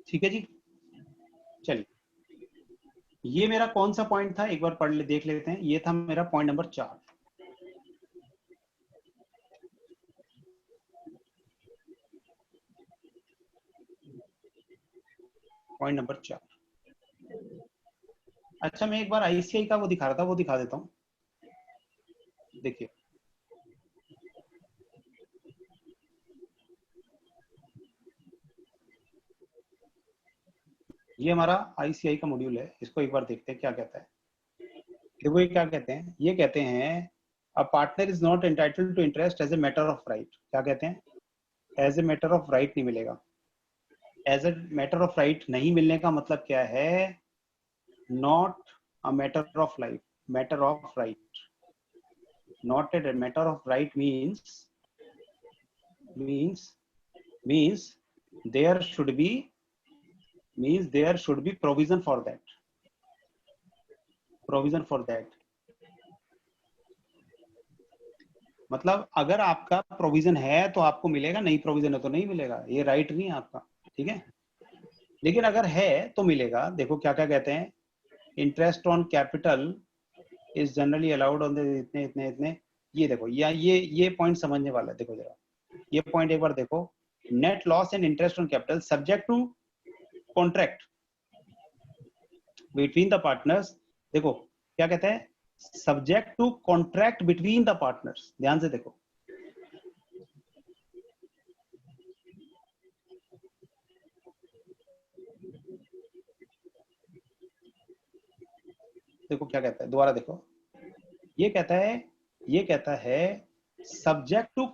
ठीक है जी, चलिए, ये मेरा कौन सा पॉइंट था, एक बार पढ़ ले, देख लेते हैं। ये था मेरा पॉइंट नंबर 4। Point number 4। अच्छा मैं एक बार आईसीआई का वो दिखा रहा था, वो दिखा देता हूँ। देखिए ये हमारा आईसीआई का मॉड्यूल है, इसको एक बार देखते हैं क्या कहता है। देखो ये क्या कहते हैं, ये कहते हैं a partner is not entitled to interest as a matter of right. क्या कहते हैं? As a matter of right नहीं मिलेगा। As a matter of right नहीं मिलने का मतलब क्या है? Not a matter of life, matter of right. Not a matter of right means there should be provision for that, मतलब अगर आपका प्रोविजन है तो आपको मिलेगा, नहीं प्रोविजन है तो नहीं मिलेगा, ये राइट नहीं है आपका, ठीक है। लेकिन अगर है तो मिलेगा। देखो क्या क्या कहते हैं, interest on capital is generally allowed on इतने इतने इतने। ये देखो ये पॉइंट समझने वाला है। देखो जरा ये पॉइंट एक बार देखो, net loss and interest on capital subject to contract between the partners. देखो क्या कहता है, subject to contract between the partners. ध्यान से देखो, देखो क्या कहता है, दोबारा देखो। ये कहता है subject to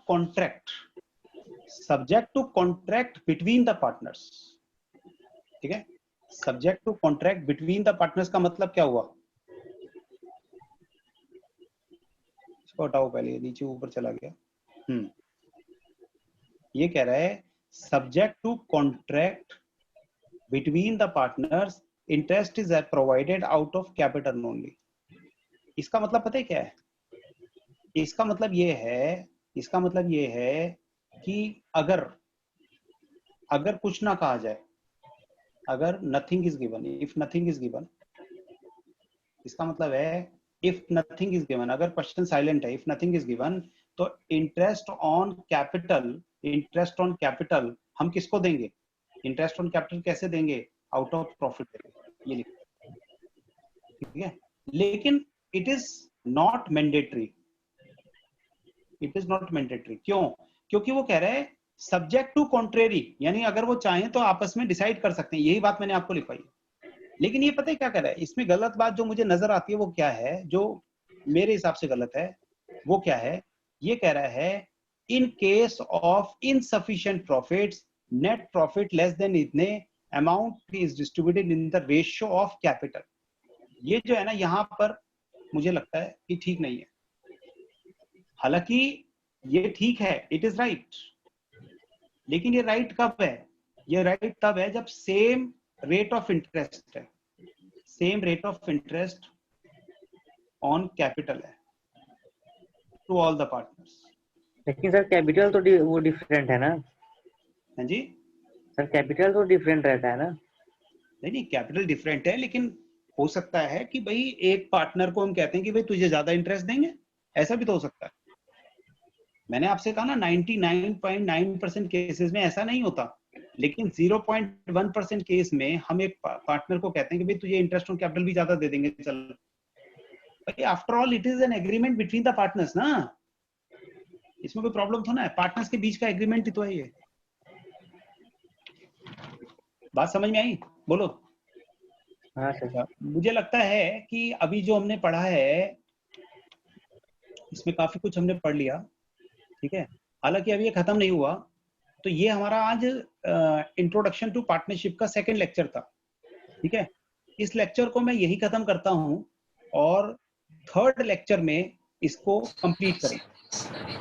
contract between the partners, ठीक है। Subject to contract between the partners का मतलब क्या हुआ? इसको हटाओ पहले, नीचे ऊपर चला गया। ये कह रहा है subject to contract between the partners, interest is provided out of capital only. इसका मतलब पता है क्या है? इसका मतलब ये है कि अगर कुछ ना कहा जाए, अगर nothing is given, if nothing is given, इसका मतलब है इफ नथिंग इज गिवन, अगर क्वेश्चन साइलेंट है, इफ नथिंग इज गिवन, तो इंटरेस्ट ऑन कैपिटल हम किसको देंगे? इंटरेस्ट ऑन कैपिटल कैसे देंगे? आउट ऑफ प्रॉफिट देंगे, ये लिखो, ठीक है। लेकिन इट इज नॉट मैंडेटरी, क्यों? क्योंकि वो कह रहे हैं सब्जेक्ट टू कॉन्ट्रेरी, यानी अगर वो चाहें तो आपस में डिसाइड कर सकते हैं। यही बात मैंने आपको लिखवाई है। लेकिन ये पता है क्या कह रहा है, इसमें गलत बात जो मुझे नजर आती है वो क्या है, जो मेरे हिसाब से गलत है वो क्या है? ये कह रहा है in case of insufficient profits, net profit less than इतने, amount is distributed in the ratio of capital. ये जो है ना, यहाँ पर मुझे लगता है कि ठीक नहीं है। हालांकि ये ठीक है, इट इज राइट, लेकिन ये राइट कब है? ये राइट तब है जब सेम रेट ऑफ इंटरेस्ट है, same rate of interest on capital है टू ऑल द पार्टनर्स। लेकिन सर कैपिटल तो वो डिफरेंट है ना? हाँ जी सर कैपिटल तो डिफरेंट रहता है ना? नहीं, कैपिटल डिफरेंट है, लेकिन हो सकता है कि भाई एक पार्टनर को हम कहते हैं कि भाई तुझे ज्यादा इंटरेस्ट देंगे, ऐसा भी तो हो सकता है। मैंने आपसे कहा ना 99.9% केसेस में ऐसा नहीं होता, लेकिन 0.1% केस में हम एक पार्टनर को कहते हैं कि भाई तुझे इंटरेस्ट ऑन कैपिटल भी ज्यादा दे देंगे। चल भाई, after all it is an agreement between the partners ना, इसमें कोई प्रॉब्लम तो ना है, पार्टनर्स के बीच का एग्रीमेंट ही तो है ये। बात समझ में आई? बोलो। हाँ सर। मुझे लगता है कि अभी जो हमने पढ़ा है इसमें काफी कुछ हमने पढ़ लिया, ठीक है। हालांकि अभी ये खत्म नहीं हुआ, तो ये हमारा आज इंट्रोडक्शन टू पार्टनरशिप का सेकंड लेक्चर था, ठीक है। इस लेक्चर को मैं यही खत्म करता हूं और थर्ड लेक्चर में इसको कंप्लीट करेंगे।